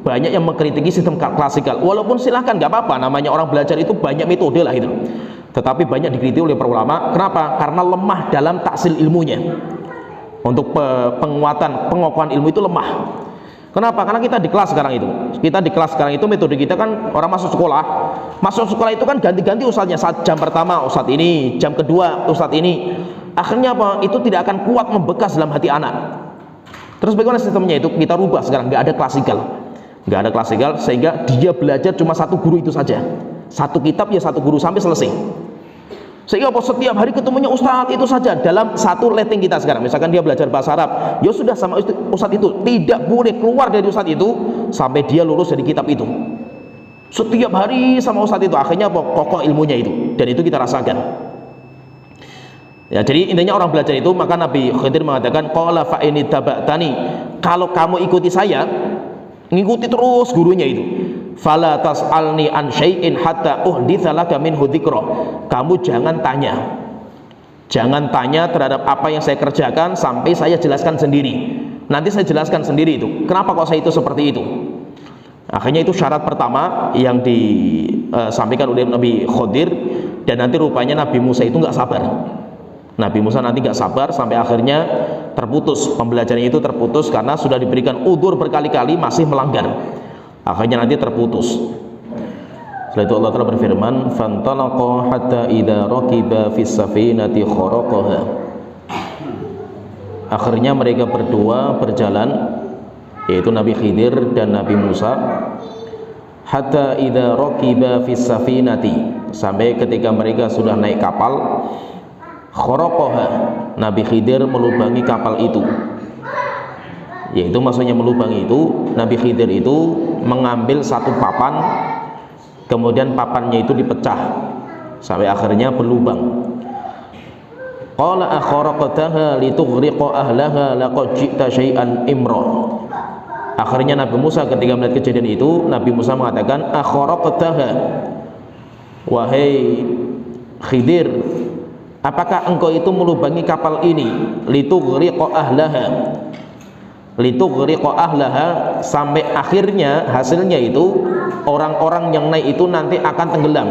banyak yang mengkritiki sistem klasikal. Walaupun silahkan nggak apa-apa, namanya orang belajar itu banyak metode lah itu. Tetapi banyak dikritik oleh para ulama. Kenapa? Karena lemah dalam taksil ilmunya. Untuk penguatan ilmu itu lemah. Kenapa? Karena kita di kelas sekarang itu. Kita di kelas sekarang itu metode kita kan orang masuk sekolah. Masuk sekolah itu kan ganti-ganti ustadznya. Jam pertama ustadz ini, jam kedua ustadz ini. Akhirnya apa? Itu tidak akan kuat membekas dalam hati anak. Terus bagaimana sistemnya itu? Kita rubah sekarang, nggak ada klasikal. Nggak ada klasikal, sehingga dia belajar cuma satu guru itu saja. Satu kitab ya satu guru sampai selesai. Sehingga setiap hari ketemunya ustadz itu saja dalam satu letting kita sekarang. Misalkan dia belajar bahasa Arab, ya sudah sama ustadz itu, tidak boleh keluar dari ustadz itu sampai dia lulus dari kitab itu. Setiap hari sama ustadz itu, akhirnya kokoh ilmunya itu. dan itu kita rasakan. Ya, jadi intinya orang belajar itu, maka Nabi Khidir mengatakan, qala fa ini taba'tani, kalau kamu ikuti saya, ngikuti terus gurunya itu, fala tas'alni an syai'in hatta uhditsa laka minhu dzikra, kamu jangan tanya terhadap apa yang saya kerjakan sampai saya jelaskan sendiri. Nanti saya jelaskan sendiri itu kenapa kok saya itu seperti itu. Akhirnya itu syarat pertama yang disampaikan oleh Nabi Khidir, dan nanti rupanya Nabi Musa itu nggak sabar. Nabi Musa nanti nggak sabar sampai akhirnya terputus, pembelajarannya itu terputus karena sudah diberikan udzur berkali-kali masih melanggar. Akhirnya nanti terputus. Setelah itu Allah Ta'ala berfirman, fantalaqa hatta idza raqiba fis safinati kharaqaha. Akhirnya mereka berdua berjalan, yaitu Nabi Khidir dan Nabi Musa, hatta idza raqiba fis safinati, sampai ketika mereka sudah naik kapal, kharaqaha, Nabi Khidir melubangi kapal itu. Yaitu maksudnya melubangi itu, Nabi Khidir itu mengambil satu papan, kemudian papannya itu dipecah sampai akhirnya berlubang. Qala akharaqtaha litughriqa ahlaha laqad ji'ta syai'an imra. Akhirnya Nabi Musa ketika melihat kejadian itu, Nabi Musa mengatakan, akharaqtaha, wahai Khidir, apakah engkau itu melubangi kapal ini, litughriqa ahlaha, sampai akhirnya hasilnya itu orang-orang yang naik itu nanti akan tenggelam.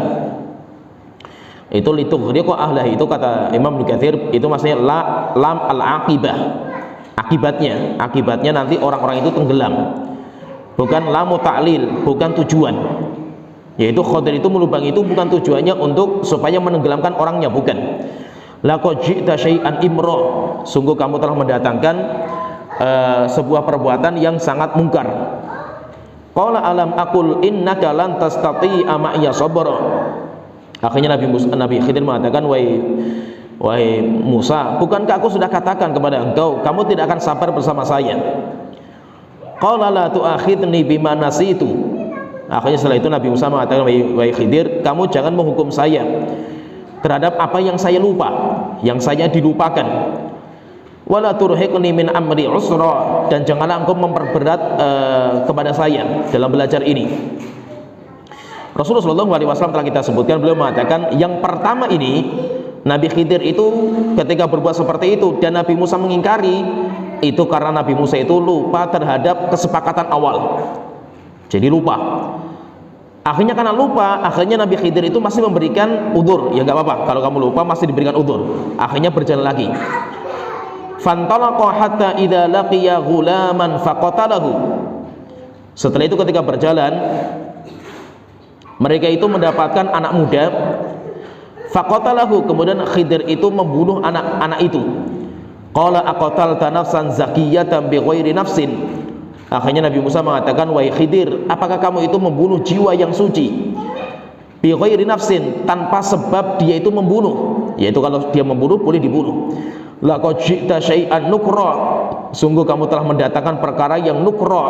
Itu litughriqa ahlaha, itu kata Imam Ibnu Katsir, itu maksudnya lam al-aqibah, akibatnya nanti orang-orang itu tenggelam, bukan lamu ta'lil, bukan tujuan. Yaitu Khidir itu melubangi itu bukan tujuannya untuk supaya menenggelamkan orangnya, bukan. Laqad ji'ta syai'an imra, sungguh kamu telah mendatangkan sebuah perbuatan yang sangat mungkar. Qala alam aqul innaka lan tastati'a ma'iya sabra. Akhirnya Nabi Khidir mengatakan, wahai Musa, bukankah aku sudah katakan kepada engkau, kamu tidak akan sabar bersama saya? Qala la tu'akhidni bima nasitu. Akhirnya setelah itu Nabi Musa mengatakan, wahai Khidir, kamu jangan menghukum saya terhadap apa yang saya lupa, yang saya dilupakan. Wala turhiqni min amri usra, dan janganlah engkau memperberat kepada saya dalam belajar ini. Rasulullah SAW telah kita sebutkan, beliau mengatakan yang pertama ini, Nabi Khidir itu ketika berbuat seperti itu dan Nabi Musa mengingkari, itu karena Nabi Musa itu lupa terhadap kesepakatan awal. Jadi lupa. Akhirnya karena lupa, akhirnya Nabi Khidir itu masih memberikan udzur. Ya nggak apa-apa, kalau kamu lupa masih diberikan udzur. Akhirnya berjalan lagi. Fantalaqa hatta idza laqiya ghulaman faqatalahu. Setelah itu ketika berjalan, mereka itu mendapatkan anak muda. Faqatalahu, kemudian Khidir itu membunuh anak itu. Qala aqatalta nafsan zakiyatan bighairi nafsin. Akhirnya Nabi Musa mengatakan, wahai Khidir, apakah kamu itu membunuh jiwa yang suci bighairi nafsin, tanpa sebab dia itu membunuh? Yaitu kalau dia membunuh boleh dibunuh. Laqad ji'ta syai'an nukra, sungguh kamu telah mendatangkan perkara yang nukra.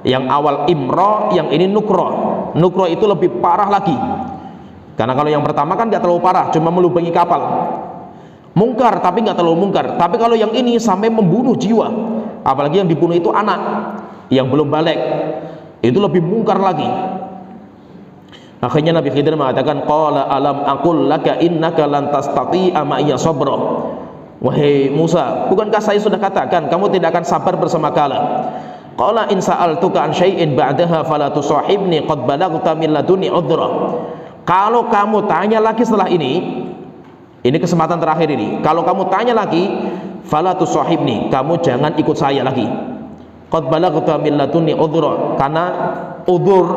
Yang awal imra, yang ini nukra. Nukra itu lebih parah lagi, karena kalau yang pertama kan gak terlalu parah, cuma melubangi kapal, mungkar tapi gak terlalu mungkar. Tapi kalau yang ini sampai membunuh jiwa, apalagi yang dibunuh itu anak yang belum balik, itu lebih mungkar lagi. Akhirnya Nabi Khidir mengatakan, qala alam aqul laka innaka lan tastati'a ma'iya sabra. Wahai Musa, bukankah saya sudah katakan kamu tidak akan sabar bersama kala? Qala in sa'altuka an syai'in ba'daha fala tusahibni qad balaghta min laduni udhra. Kalau kamu tanya lagi setelah ini kesempatan terakhir ini, kalau kamu tanya lagi, fala tusahibni, kamu jangan ikut saya lagi. Qad balaghta min laduni udhra, karena udzur,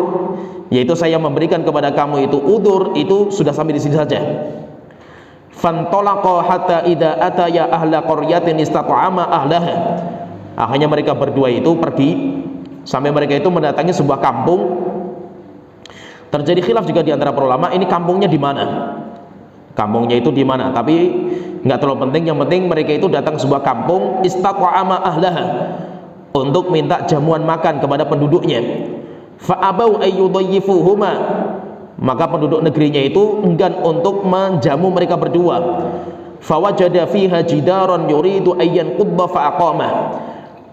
yaitu saya memberikan kepada kamu itu udzur, itu sudah sampai di sini saja. Fantalaqa hatta idza ataya ahla qaryatin istata'ama ahlaha. Akhirnya mereka berdua itu pergi sampai mereka itu mendatangi sebuah kampung. Terjadi khilaf juga di antara para ulama, ini kampungnya di mana? Kampungnya itu di mana? Tapi nggak terlalu penting, yang penting mereka itu datang ke sebuah kampung, istata'ama ahlaha, untuk minta jamuan makan kepada penduduknya. Fa abau ayyudayyifuhuma, Maka penduduk negerinya itu enggan untuk menjamu mereka berdua. Fawajada fiha jidaran yuridu ayyan qudba fa'aqamah.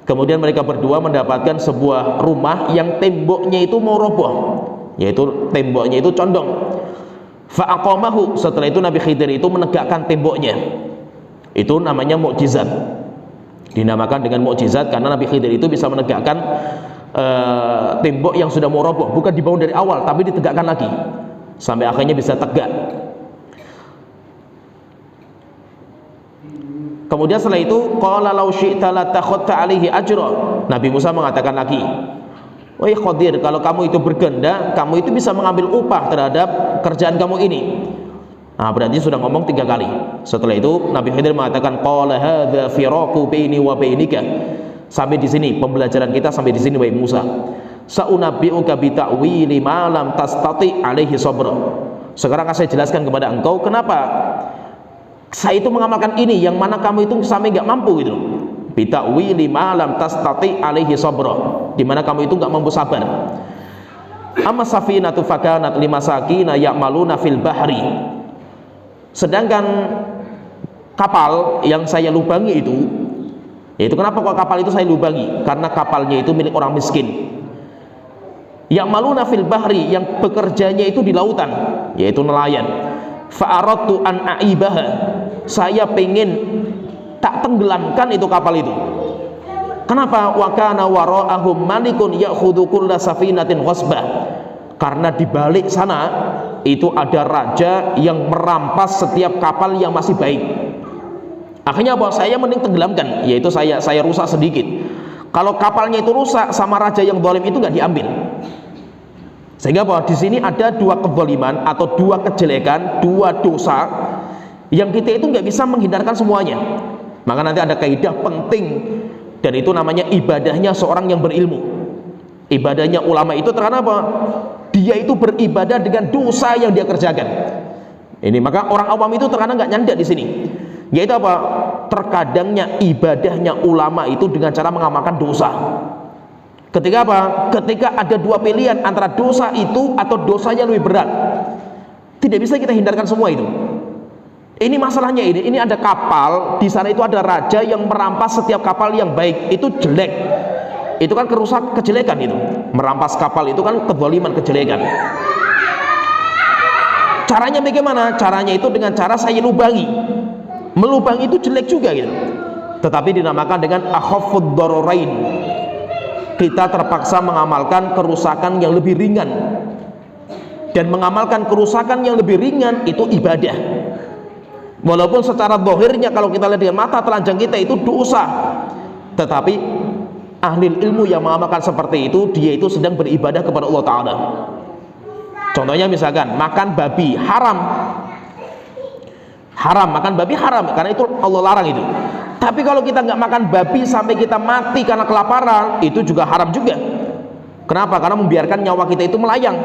Kemudian mereka berdua mendapatkan sebuah rumah yang temboknya itu mau roboh, yaitu temboknya itu condong. Fa'aqamahu, setelah itu Nabi Khidir itu menegakkan temboknya. Itu namanya mukjizat. Dinamakan dengan mukjizat karena Nabi Khidir itu bisa menegakkan tembok yang sudah mau roboh, bukan dibangun dari awal tapi ditegakkan lagi sampai akhirnya bisa tegak. Kemudian setelah itu qala law syi'ta la takhadta alaihi ajra. Nabi Musa mengatakan lagi, "Wahai Khadir, kalau kamu itu berkehendak, kamu itu bisa mengambil upah terhadap kerjaan kamu ini." Nah, berarti sudah ngomong 3 kali. Setelah itu Nabi Khidir mengatakan qala hadza firaqu baini wa bainika. Sampai di sini pembelajaran kita, sampai di sini wahai Musa. Sa'unabbi'uka bi ta'wili ma lam tastati alaihi sabra. Sekarang saya jelaskan kepada engkau kenapa saya itu mengamalkan ini yang mana kamu itu sampai enggak mampu gitu. Bi ta'wili ma lam tastati alaihi sabra. Di mana kamu itu enggak mampu sabar. Amma safinatu fakanat limasakina ya'maluna fil bahri. Sedangkan kapal yang saya lubangi itu, yaitu kenapa kok kapal itu saya lubangi? Karena kapalnya itu milik orang miskin. Yang maluna fil bahri, yang bekerjanya itu di lautan, yaitu nelayan. Fa'aradtu an a'ibaha, saya pengen tak tenggelamkan itu kapal itu. Kenapa? Wa kana wara'ahum malikun ya'khudhu kulla safinatin ghasbah. Karena di balik sana itu ada raja yang merampas setiap kapal yang masih baik. Akhirnya apa? Saya mending tenggelamkan, yaitu saya rusak sedikit. Kalau kapalnya itu rusak sama raja yang zalim itu nggak diambil. Sehingga apa? Di sini ada 2 kezaliman atau 2 kejelekan, 2 dosa yang kita itu nggak bisa menghindarkan semuanya. Maka nanti ada kaidah penting, dan itu namanya ibadahnya seorang yang berilmu. Ibadahnya ulama itu terkadang apa? Dia itu beribadah dengan dosa yang dia kerjakan. Ini maka orang awam itu terkadang nggak nyanda di sini. Yaitu apa? Terkadangnya ibadahnya ulama itu dengan cara mengamalkan dosa. Ketika apa? Ketika ada 2 pilihan antara dosa itu atau dosanya lebih berat, tidak bisa kita hindarkan semua itu. Ini masalahnya ini ada kapal di sana, itu ada raja yang merampas setiap kapal yang baik, itu jelek. Itu kan kejelekan itu. Merampas kapal itu kan kezaliman, kejelekan. Caranya bagaimana? Caranya itu dengan cara saya lubangi. Melubangi itu jelek juga gitu. Tetapi dinamakan dengan akhafud dararain. Kita terpaksa mengamalkan kerusakan yang lebih ringan. Dan mengamalkan kerusakan yang lebih ringan itu ibadah. Walaupun secara zahirnya kalau kita lihat dengan mata telanjang kita itu dosa. Tetapi ahli ilmu yang mengamalkan seperti itu, dia itu sedang beribadah kepada Allah Ta'ala. Contohnya misalkan makan babi haram, makan babi haram karena itu Allah larang itu. Tapi kalau kita nggak makan babi sampai kita mati karena kelaparan, itu juga haram juga. Kenapa? Karena membiarkan nyawa kita itu melayang.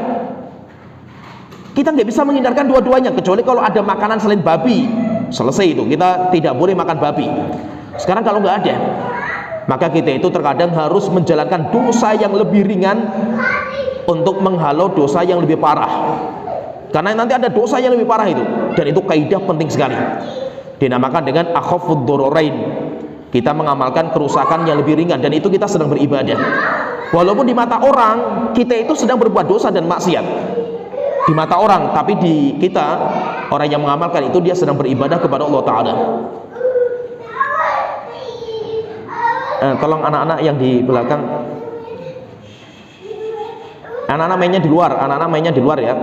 Kita nggak bisa menghindarkan dua-duanya, kecuali kalau ada makanan selain babi, selesai itu, kita tidak boleh makan babi. Sekarang kalau nggak ada, maka kita itu terkadang harus menjalankan dosa yang lebih ringan untuk menghalau dosa yang lebih parah. Karena nanti ada dosa yang lebih parah itu, dan itu kaidah penting sekali. Dinamakan dengan akhafud dararain. Kita mengamalkan kerusakan yang lebih ringan, dan itu kita sedang beribadah. Walaupun di mata orang kita itu sedang berbuat dosa dan maksiat. Di mata orang, tapi di kita, orang yang mengamalkan itu dia sedang beribadah kepada Allah Ta'ala. Tolong anak-anak yang di belakang, anak-anak mainnya di luar ya,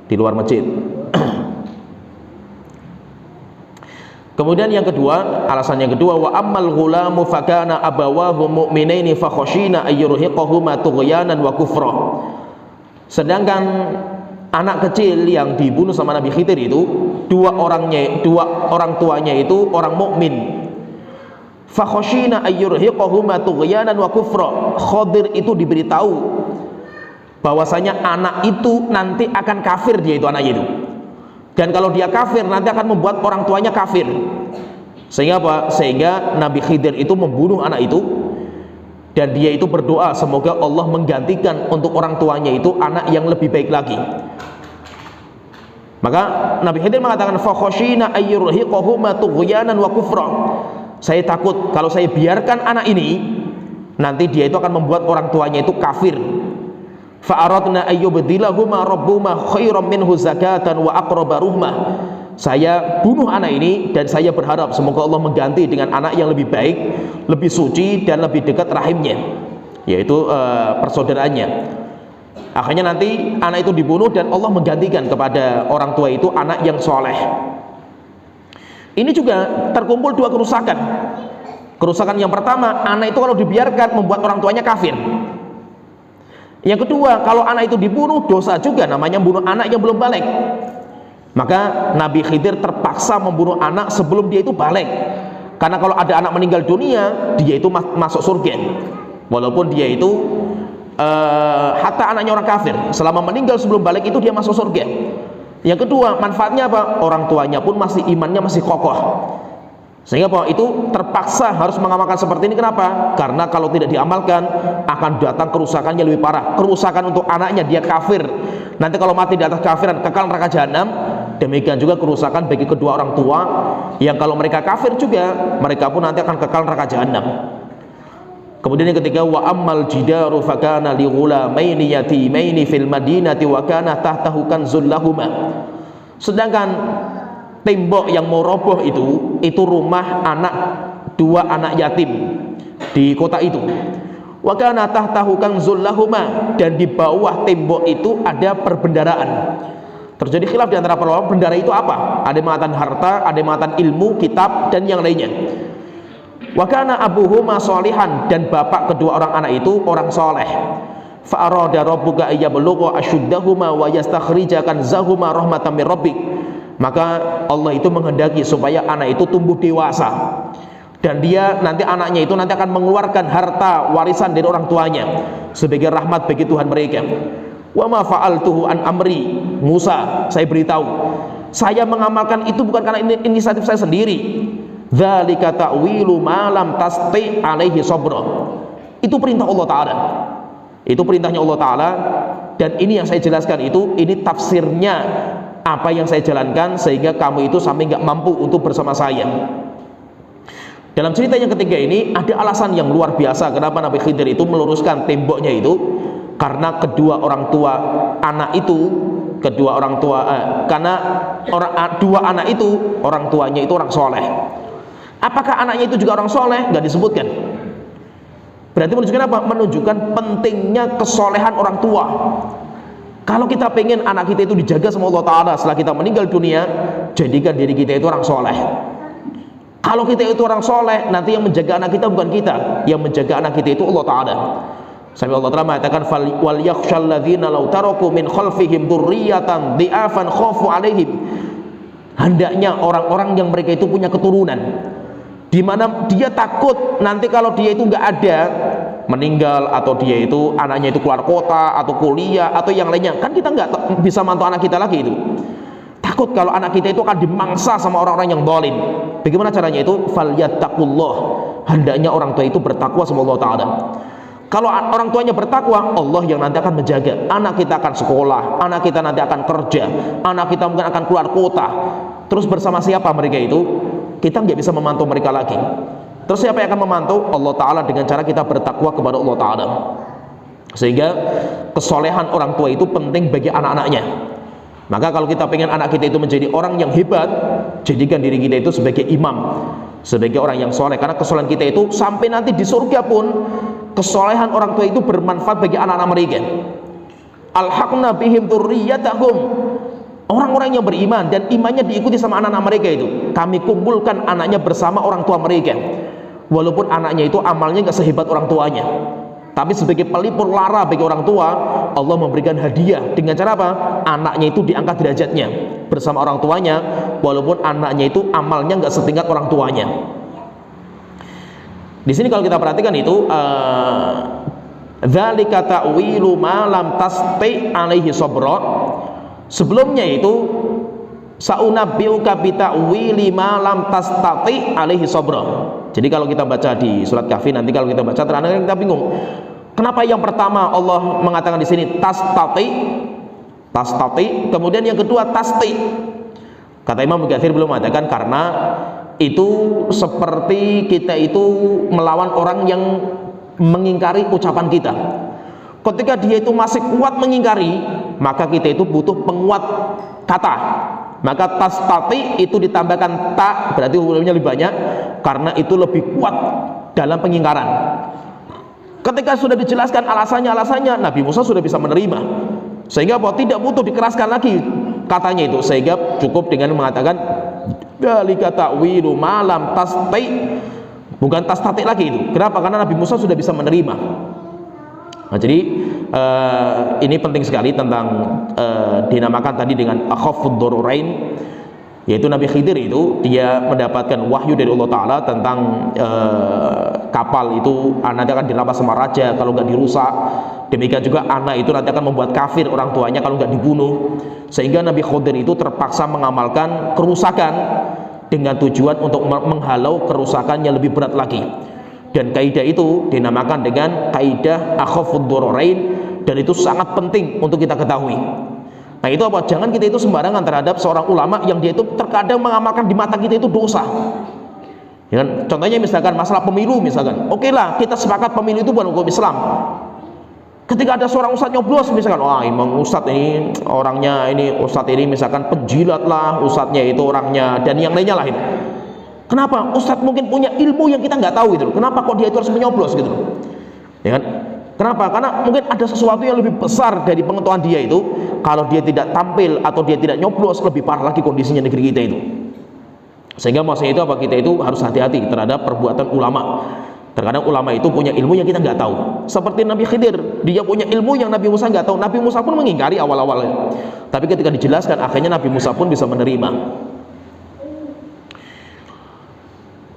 di luar masjid. Kemudian yang kedua, alasan yang kedua, wa ammal ghulamu fakana abawahu mu'minaini fa khashina ayyurhiqahuma tughyanan wa kufra. Sedangkan anak kecil yang dibunuh sama Nabi Khidir itu dua orang tuanya itu orang mukmin. Fa khashina ayyurhiqahuma tughyanan wa kufra. Khidir itu diberitahu bahwasanya anak itu nanti akan kafir, dia itu anaknya itu. Dan kalau dia kafir nanti akan membuat orang tuanya kafir. Sehingga apa? Sehingga Nabi Khidir itu membunuh anak itu dan dia itu berdoa semoga Allah menggantikan untuk orang tuanya itu anak yang lebih baik lagi. Maka Nabi Khidir mengatakan fa khashina ayyurhiqahuma tughyanan wa kufra. Saya takut kalau saya biarkan anak ini nanti dia itu akan membuat orang tuanya itu kafir. Fa aradna ayyubdilahuma rabbuhuma khairam minhu zakatan wa aqraba ruhmah. Saya bunuh anak ini dan saya berharap semoga Allah mengganti dengan anak yang lebih baik, lebih suci dan lebih dekat rahimnya, yaitu persaudaraannya. Akhirnya nanti anak itu dibunuh dan Allah menggantikan kepada orang tua itu anak yang soleh. Ini juga terkumpul dua kerusakan. Kerusakan yang pertama, anak itu kalau dibiarkan membuat orang tuanya kafir. Yang kedua, kalau anak itu dibunuh, dosa juga, namanya membunuh anak yang belum balik. Maka Nabi Khidir terpaksa membunuh anak sebelum dia itu balik. Karena kalau ada anak meninggal dunia, dia itu masuk surga. Walaupun dia itu hatta anaknya orang kafir, selama meninggal sebelum balik itu dia masuk surga. Yang kedua, manfaatnya apa? Orang tuanya pun masih imannya masih kokoh. Sehingga bahwa itu terpaksa harus mengamalkan seperti ini. Kenapa? Karena kalau tidak diamalkan akan datang kerusakan yang lebih parah. Kerusakan untuk anaknya, dia kafir. Nanti kalau mati di atas kafiran kekal neraka jahanam. Demikian juga kerusakan bagi kedua orang tua yang kalau mereka kafir juga mereka pun nanti akan kekal neraka jahanam. Kemudian yang ketiga, wa ammal jidaru fakana li ghulamaini yatimaini fil madinati wa kana tahtahu kanzul lahuma. Sedangkan tembok yang mau roboh itu rumah dua anak yatim di kota itu. Wa kana tahtahu kanzul lahuma, dan di bawah tembok itu ada perbendaraan. Terjadi khilaf di antara para ulama, bendara itu apa? Ada yang mengatakan harta, ada yang mengatakan ilmu, kitab dan yang lainnya. Wa kana abuhuma sholihan, dan bapak kedua orang anak itu orang soleh. Fa arada rabbuka ayyablugha ashuddahuma wa yastakhrija kanzahuma rahmatan min rabbik. Maka Allah itu menghendaki supaya anak itu tumbuh dewasa, dan dia nanti anaknya itu nanti akan mengeluarkan harta warisan dari orang tuanya sebagai rahmat bagi Tuhan mereka. Wa ma fa'altuhu an amri, Musa, saya beritahu, saya mengamalkan itu bukan karena inisiatif saya sendiri. Dzalika ta'wilu ma lam tasti alaihi sabra. Itu perintah Allah Ta'ala. Itu perintahnya Allah Ta'ala, dan ini yang saya jelaskan ini tafsirnya apa yang saya jalankan sehingga kamu itu sampai nggak mampu untuk bersama saya. Dalam cerita yang ketiga ini ada alasan yang luar biasa kenapa Nabi Khidir itu meluruskan temboknya itu, karena kedua orang tua anak itu, karena dua anak itu orang tuanya itu orang soleh. Apakah anaknya itu juga orang soleh? Nggak disebutkan. Berarti menunjukkan apa? Menunjukkan pentingnya kesolehan orang tua. Kalau kita pengen anak kita itu dijaga sama Allah Ta'ala setelah kita meninggal dunia, jadikan diri kita itu orang soleh. Kalau kita itu orang soleh, nanti yang menjaga anak kita bukan kita, yang menjaga anak kita itu Allah Ta'ala. Sampai Allah Ta'ala mengatakan wal yakhshal ladzina law taraku min khalfihim dzurriyyatan dhi'afan khafu 'alaihim. Hendaknya orang-orang yang mereka itu punya keturunan, di mana dia takut nanti kalau dia itu nggak ada, meninggal, atau dia itu anaknya itu keluar kota atau kuliah atau yang lainnya, kan kita nggak bisa mantau anak kita lagi itu. Takut kalau anak kita itu akan dimangsa sama orang-orang yang zalim. Bagaimana caranya itu? Falyattaqullah. Hendaknya orang tua itu bertakwa sama Allah Ta'ala. Kalau orang tuanya bertakwa, Allah yang nanti akan menjaga. Anak kita akan sekolah, anak kita nanti akan kerja, anak kita mungkin akan keluar kota. Terus bersama siapa mereka itu? Kita nggak bisa memantau mereka lagi. Terus siapa yang akan memantau? Allah Ta'ala, dengan cara kita bertakwa kepada Allah Ta'ala. Sehingga kesolehan orang tua itu penting bagi anak-anaknya. Maka kalau kita pengen anak kita itu menjadi orang yang hebat, jadikan diri kita itu sebagai imam, sebagai orang yang soleh. Karena kesolehan kita itu sampai nanti di surga pun, kesolehan orang tua itu bermanfaat bagi anak-anak mereka. Alhaqna bihim dzurriyyatahum. Orang-orang yang beriman dan imannya diikuti sama anak-anak mereka itu, kami kumpulkan anaknya bersama orang tua mereka. Walaupun anaknya itu amalnya nggak sehebat orang tuanya, tapi sebagai pelipur lara bagi orang tua, Allah memberikan hadiah dengan cara apa? Anaknya itu diangkat derajatnya bersama orang tuanya, walaupun anaknya itu amalnya nggak setingkat orang tuanya. Di sini kalau kita perhatikan itu, dzalika ta'wilu ma lam tasti alaihi sabra. Sebelumnya itu saunabbiuka bi ta'wili ma lam tastati alaihi sabra. Jadi kalau kita baca di surat Kahfi nanti, kalau kita baca terkadang kita bingung. Kenapa yang pertama Allah mengatakan di sini tastati, kemudian yang kedua tasti? Kata Imam Mukatsir belum mengatakan karena itu seperti kita itu melawan orang yang mengingkari ucapan kita. Ketika dia itu masih kuat mengingkari, maka kita itu butuh penguat kata. Maka tastati itu ditambahkan ta, berarti hurufnya lebih banyak karena itu lebih kuat dalam pengingkaran. Ketika sudah dijelaskan alasannya Nabi Musa sudah bisa menerima, sehingga bahwa tidak butuh dikeraskan lagi katanya itu, sehingga cukup dengan mengatakan dzalika ta'wilu ma lam tasti, bukan tastati lagi itu. Kenapa? Karena Nabi Musa sudah bisa menerima. Nah, jadi ini penting sekali tentang dinamakan tadi dengan akhafud dararain, yaitu Nabi Khidir itu dia mendapatkan wahyu dari Allah Ta'ala tentang kapal itu nanti akan dirampas sama raja kalau nggak dirusak. Demikian juga anak itu nanti akan membuat kafir orang tuanya kalau nggak dibunuh, sehingga Nabi Khidir itu terpaksa mengamalkan kerusakan dengan tujuan untuk menghalau kerusakan yang lebih berat lagi. Dan kaidah itu dinamakan dengan kaidah akhafud dararain, dan itu sangat penting untuk kita ketahui. Nah, itu apa? Jangan kita itu sembarangan terhadap seorang ulama yang dia itu terkadang mengamalkan di mata kita itu dosa. Ya kan? Contohnya misalkan masalah pemilu misalkan. Oke lah, kita sepakat pemilu itu bukan hukum Islam. Ketika ada seorang ustadz nyoblos misalkan, wah emang ustadz ini orangnya ini, ustadz ini misalkan penjilat lah, ustadznya itu orangnya, dan yang lainnya lah itu. Kenapa? Ustadz mungkin punya ilmu yang kita nggak tahu gitu. Kenapa kok dia itu harus menyoblos gitu? Ya kan? Kenapa? Karena mungkin ada sesuatu yang lebih besar dari pengetahuan dia itu. Kalau dia tidak tampil atau dia tidak nyoblos, lebih parah lagi kondisinya negeri kita itu. Sehingga maksudnya itu apa, kita itu harus hati-hati terhadap perbuatan ulama. Terkadang ulama itu punya ilmu yang kita nggak tahu. Seperti Nabi Khidir, dia punya ilmu yang Nabi Musa nggak tahu. Nabi Musa pun mengingkari awal-awalnya. Tapi ketika dijelaskan, akhirnya Nabi Musa pun bisa menerima.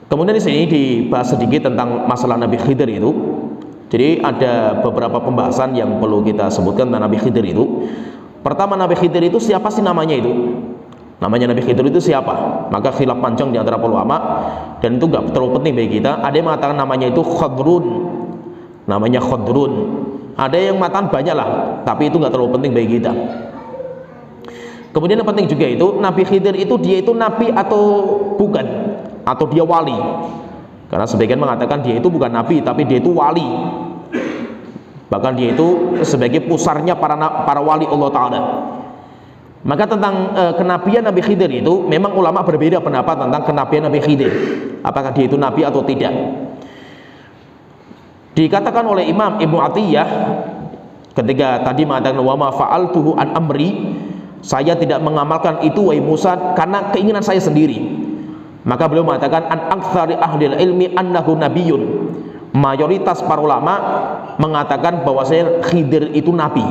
Kemudian di sini dibahas sedikit tentang masalah Nabi Khidir itu. Jadi ada beberapa pembahasan yang perlu kita sebutkan tentang Nabi Khidir itu. Pertama, Nabi Khidir itu siapa sih namanya itu? Namanya Nabi Khidir itu siapa? Maka khilaf panjang di antara ulama, dan itu nggak terlalu penting bagi kita. Ada yang mengatakan namanya itu Khadrun, namanya Khadrun. Ada yang mengatakan banyak lah, tapi itu nggak terlalu penting bagi kita. Kemudian yang penting juga itu Nabi Khidir itu dia itu nabi atau bukan? Atau dia wali? Karena sebagian mengatakan dia itu bukan nabi, tapi dia itu wali. Bahkan dia itu sebagai pusarnya para wali Allah Ta'ala. Maka tentang kenabian Nabi Khidir itu memang ulama berbeda pendapat tentang kenabian Nabi Khidir, apakah dia itu nabi atau tidak. Dikatakan oleh Imam Ibnu Atiyah ketika tadi mengatakan wa ma fa'altuhu an amri, saya tidak mengamalkan itu wahai Musa karena keinginan saya sendiri. Maka beliau mengatakan an aktsari ahli ilmi annahu nabiyyun. Mayoritas para ulama mengatakan bahwasanya Khidir itu nabi.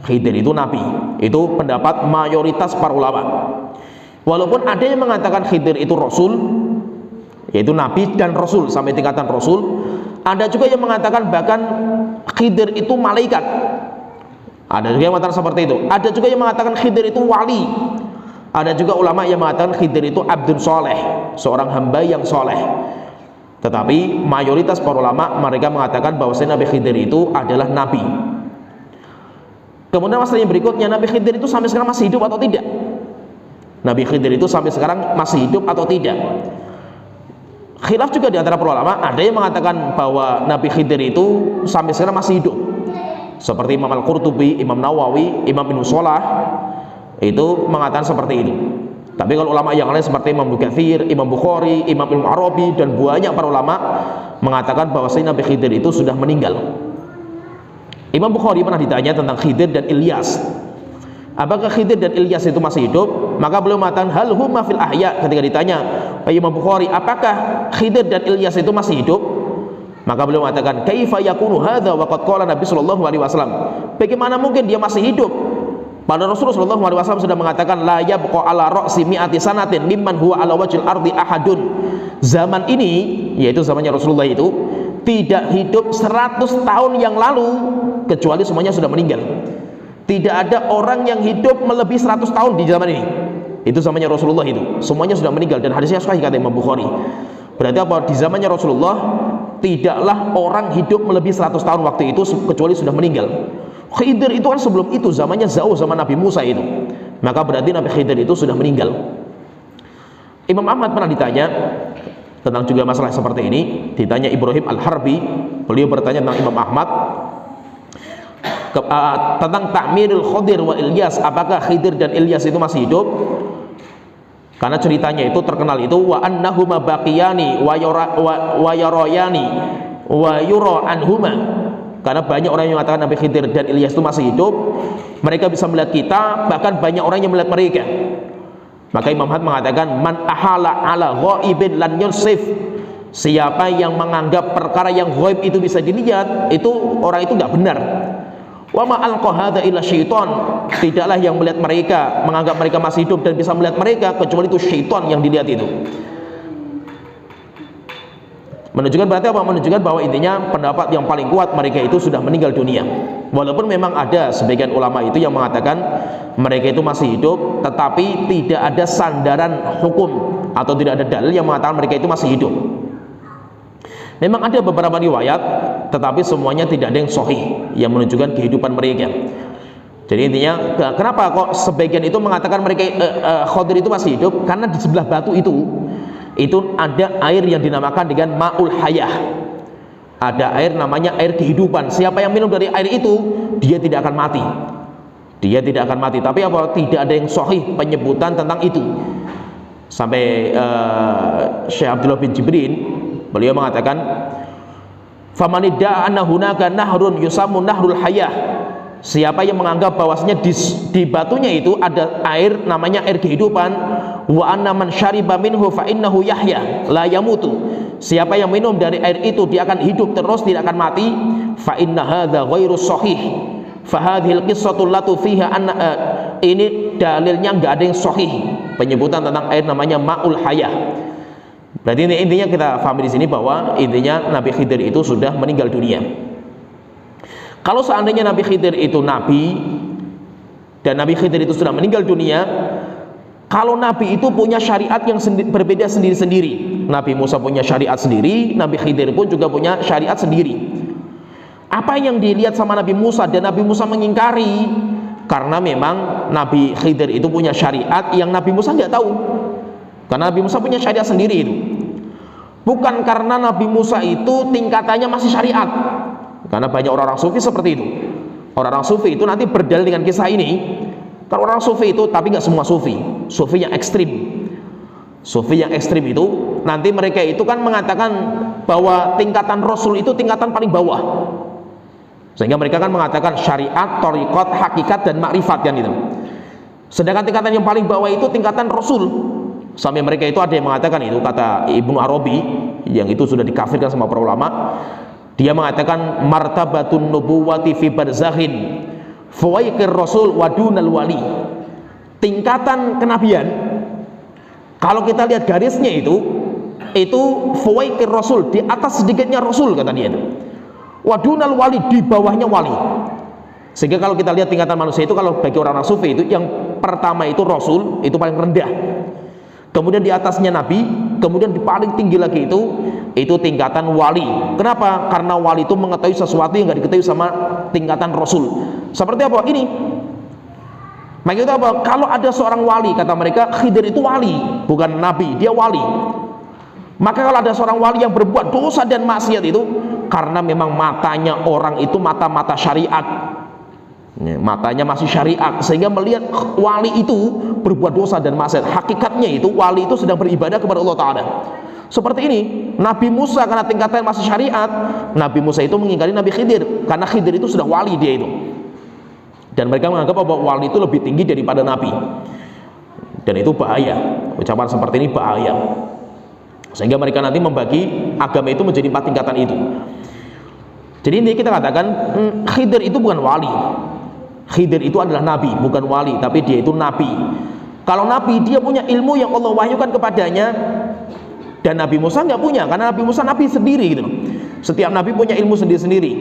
Khidir itu nabi. Itu pendapat mayoritas para ulama. Walaupun ada yang mengatakan Khidir itu rasul, yaitu nabi dan rasul sampai tingkatan rasul. Ada juga yang mengatakan bahkan Khidir itu malaikat. Ada juga yang mengatakan seperti itu. Ada juga yang mengatakan Khidir itu wali. Ada juga ulama yang mengatakan Khidir itu abdun soleh, seorang hamba yang soleh. Tetapi mayoritas para ulama mereka mengatakan bahwasanya Nabi Khidir itu adalah nabi. Kemudian masalah yang berikutnya, Nabi Khidir itu sampai sekarang masih hidup atau tidak? Nabi Khidir itu sampai sekarang masih hidup atau tidak? Khilaf juga di antara para ulama. Ada yang mengatakan bahwa Nabi Khidir itu sampai sekarang masih hidup, seperti Imam Al-Qurtubi, Imam Nawawi, Imam Ibnu Shalah itu mengatakan seperti itu. Tapi kalau ulama yang lain seperti Imam Mukatsir, Imam Bukhari, Imam Ibnu Arabi dan banyak para ulama mengatakan bahwa Nabi Khidir itu sudah meninggal. Imam Bukhari pernah ditanya tentang Khidir dan Ilyas, apakah Khidir dan Ilyas itu masih hidup? Maka beliau mengatakan hal huma fil ahya. Ketika ditanya Imam Bukhari, apakah Khidir dan Ilyas itu masih hidup? Maka beliau mengatakan kaifa yakunu hadza wa qad qala Nabi sallallahu alaihi wasallam, bagaimana mungkin dia masih hidup? Padahal Rasulullah sallallahu alaihi wasallam sudah mengatakan la yabqa ala ra'si mi'ati sanatin mimman huwa ala wajhil ardi ahadun. Zaman ini, yaitu zamannya Rasulullah itu, tidak hidup 100 tahun yang lalu kecuali semuanya sudah meninggal. Tidak ada orang yang hidup melebihi 100 tahun di zaman ini. Itu zamannya Rasulullah itu, semuanya sudah meninggal, dan hadisnya sahih kata Imam Bukhari. Berarti apa? Di zamannya Rasulullah tidaklah orang hidup melebihi 100 tahun waktu itu kecuali sudah meninggal. Khidir itu kan sebelum itu, zamannya jauh zaman Nabi Musa itu. Maka berarti Nabi Khidir itu sudah meninggal. Imam Ahmad pernah ditanya tentang juga masalah seperti ini. Ditanya Ibrahim Al-Harbi, beliau bertanya tentang Imam Ahmad tentang ta'mirul Khidir wa Ilyas, apakah Khidir dan Ilyas itu masih hidup? Karena ceritanya itu terkenal itu, wa annahuma baqiyani wa yarayani wa yura anhuma. Karena banyak orang yang mengatakan Nabi Khidir dan Ilyas itu masih hidup, mereka bisa melihat kita, bahkan banyak orang yang melihat mereka. Maka Imam Ahmad mengatakan, man ahala ala ghaibin lan yunsif, siapa yang menganggap perkara yang ghaib itu bisa dilihat, itu orang itu nggak benar. Wa ma alqa hadza illa syaitan, tidaklah yang melihat mereka menganggap mereka masih hidup dan bisa melihat mereka kecuali itu syaitan yang dilihat itu. Menunjukkan berarti apa? Menunjukkan bahwa intinya pendapat yang paling kuat mereka itu sudah meninggal dunia. Walaupun memang ada sebagian ulama itu yang mengatakan mereka itu masih hidup, tetapi tidak ada sandaran hukum atau tidak ada dalil yang mengatakan mereka itu masih hidup. Memang ada beberapa riwayat, tetapi semuanya tidak ada yang sahih yang menunjukkan kehidupan mereka. Jadi intinya, kenapa kok sebagian itu mengatakan mereka Khidir itu masih hidup? Karena di sebelah batu itu ada air yang dinamakan dengan ma'ul hayah. Ada air namanya air kehidupan. Siapa yang minum dari air itu, dia tidak akan mati. Dia tidak akan mati. Tapi apa? Tidak ada yang sahih penyebutan tentang itu. Sampai Syekh Abdullah bin Jibrin, beliau mengatakan, famanidda'a anna hunaka nahrun yusammu nahrul hayah. Siapa yang menganggap bahwasanya di batunya itu ada air namanya air kehidupan, wa anna man syariba minhu fa innahu yahya la yamutu, siapa yang minum dari air itu dia akan hidup terus, tidak akan mati, fa inna hadza ghairu sahih, fa hadhil qissatu latu fiha anna, ini dalilnya enggak ada yang sahih penyebutan tentang air namanya ma'ul hayah. Berarti intinya kita pahami di sini bahwa intinya Nabi Khidir itu sudah meninggal dunia. Kalau seandainya Nabi Khidir itu nabi dan Nabi Khidir itu sudah meninggal dunia, kalau Nabi itu punya syariat yang berbeda sendiri-sendiri. Nabi Musa punya syariat sendiri, Nabi Khidir pun juga punya syariat sendiri. Apa yang dilihat sama Nabi Musa dan Nabi Musa mengingkari? Karena memang Nabi Khidir itu punya syariat yang Nabi Musa nggak tahu. Karena Nabi Musa punya syariat sendiri itu. Bukan karena Nabi Musa itu tingkatannya masih syariat. Karena banyak orang-orang sufi seperti itu. Orang-orang sufi itu nanti berdalil dengan kisah ini. Kalau orang sufi itu, tapi nggak semua sufi, sufi yang ekstrim. Sufi yang ekstrim itu nanti mereka itu kan mengatakan bahwa tingkatan Rasul itu tingkatan paling bawah. Sehingga mereka kan mengatakan syariat, thariqat, hakikat dan makrifat kan itu. Sedangkan tingkatan yang paling bawah itu tingkatan Rasul. Sampai mereka itu ada yang mengatakan itu, kata Ibnu Arabi yang itu sudah dikafirkan sama para ulama. Dia mengatakan martabatun nubuwati fi barzakhin fawaiqir rasul wadunal wali. Tingkatan kenabian kalau kita lihat garisnya itu fawaiqir rasul, di atas sedikitnya rasul kata dia itu. Wadunal wali, di bawahnya wali. Sehingga kalau kita lihat tingkatan manusia itu, kalau bagi orang sufi itu yang pertama itu rasul, itu paling rendah. Kemudian di atasnya nabi, kemudian di paling tinggi lagi itu tingkatan wali. Kenapa? Karena wali itu mengetahui sesuatu yang nggak diketahui sama tingkatan rasul. Seperti apa? Ini. Maka itu apa? Kalau ada seorang wali, kata mereka, Khidir itu wali, bukan nabi, dia wali. Maka kalau ada seorang wali yang berbuat dosa dan maksiat itu, karena memang matanya orang itu mata-mata syariat. Matanya masih syariat, sehingga melihat wali itu berbuat dosa dan maksiat. Hakikatnya itu wali itu sedang beribadah kepada Allah Ta'ala. Seperti ini Nabi Musa, karena tingkatan masih syariat, Nabi Musa itu mengingkari Nabi Khidir, karena Khidir itu sudah wali dia itu. Dan mereka menganggap bahwa wali itu lebih tinggi daripada Nabi. Dan itu bahaya. Ucapan seperti ini bahaya. Sehingga mereka nanti membagi agama itu menjadi 4 tingkatan itu. Jadi ini kita katakan Khidir itu bukan wali. Khidir itu adalah nabi, bukan wali, tapi dia itu nabi. Kalau nabi, dia punya ilmu yang Allah wahyukan kepadanya, dan Nabi Musa nggak punya, karena Nabi Musa nabi sendiri gitu. Setiap nabi punya ilmu sendiri-sendiri,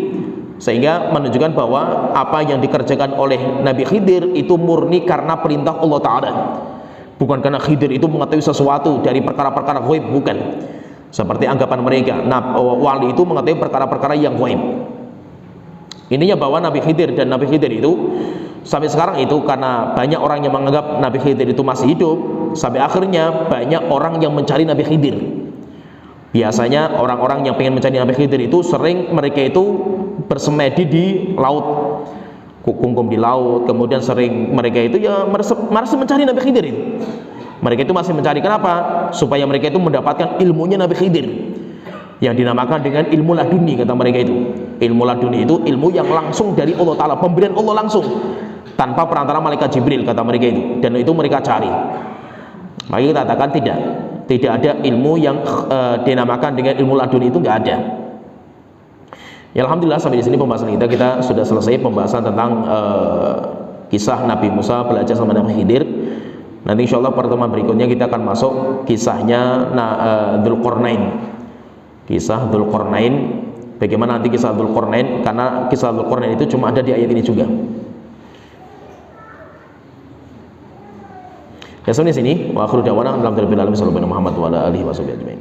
sehingga menunjukkan bahwa apa yang dikerjakan oleh Nabi Khidir itu murni karena perintah Allah Ta'ala, bukan karena Khidir itu mengetahui sesuatu dari perkara-perkara ghaib, bukan. Seperti anggapan mereka, wali itu mengetahui perkara-perkara yang gaib. Ininya bahwa Nabi Khidir dan Nabi Khidir itu sampai sekarang itu, karena banyak orang yang menganggap Nabi Khidir itu masih hidup, sampai akhirnya banyak orang yang mencari Nabi Khidir. Biasanya orang-orang yang pengen mencari Nabi Khidir itu sering mereka itu bersemedi di laut, kungkum di laut, kemudian sering mereka itu ya masih mencari Nabi Khidir itu. Mereka itu masih mencari, kenapa? Supaya mereka itu mendapatkan ilmunya Nabi Khidir, yang dinamakan dengan ilmu laduni, kata mereka itu. Ilmu laduni itu ilmu yang langsung dari Allah Ta'ala, pemberian Allah langsung, tanpa perantara malaikat Jibril, kata mereka itu. Dan itu mereka cari. Maka kita katakan tidak ada ilmu yang dinamakan dengan ilmu laduni, itu nggak ada. Ya, alhamdulillah sampai di sini pembahasan kita sudah selesai pembahasan tentang kisah Nabi Musa belajar sama Nabi Khidir. Nanti insya Allah pertemuan berikutnya kita akan masuk kisahnya Dzulqarnain. Kisah Dzulqarnain, bagaimana nanti kisah Dzulqarnain, karena kisah Dzulqarnain itu cuma ada di ayat ini juga. Ya, sampai di sini wa akhiru da'wana alhamdulillahi rabbil alamin, sallallahu alaihi wa sallam Muhammad wa ala alihi wa sahbihi ajmain.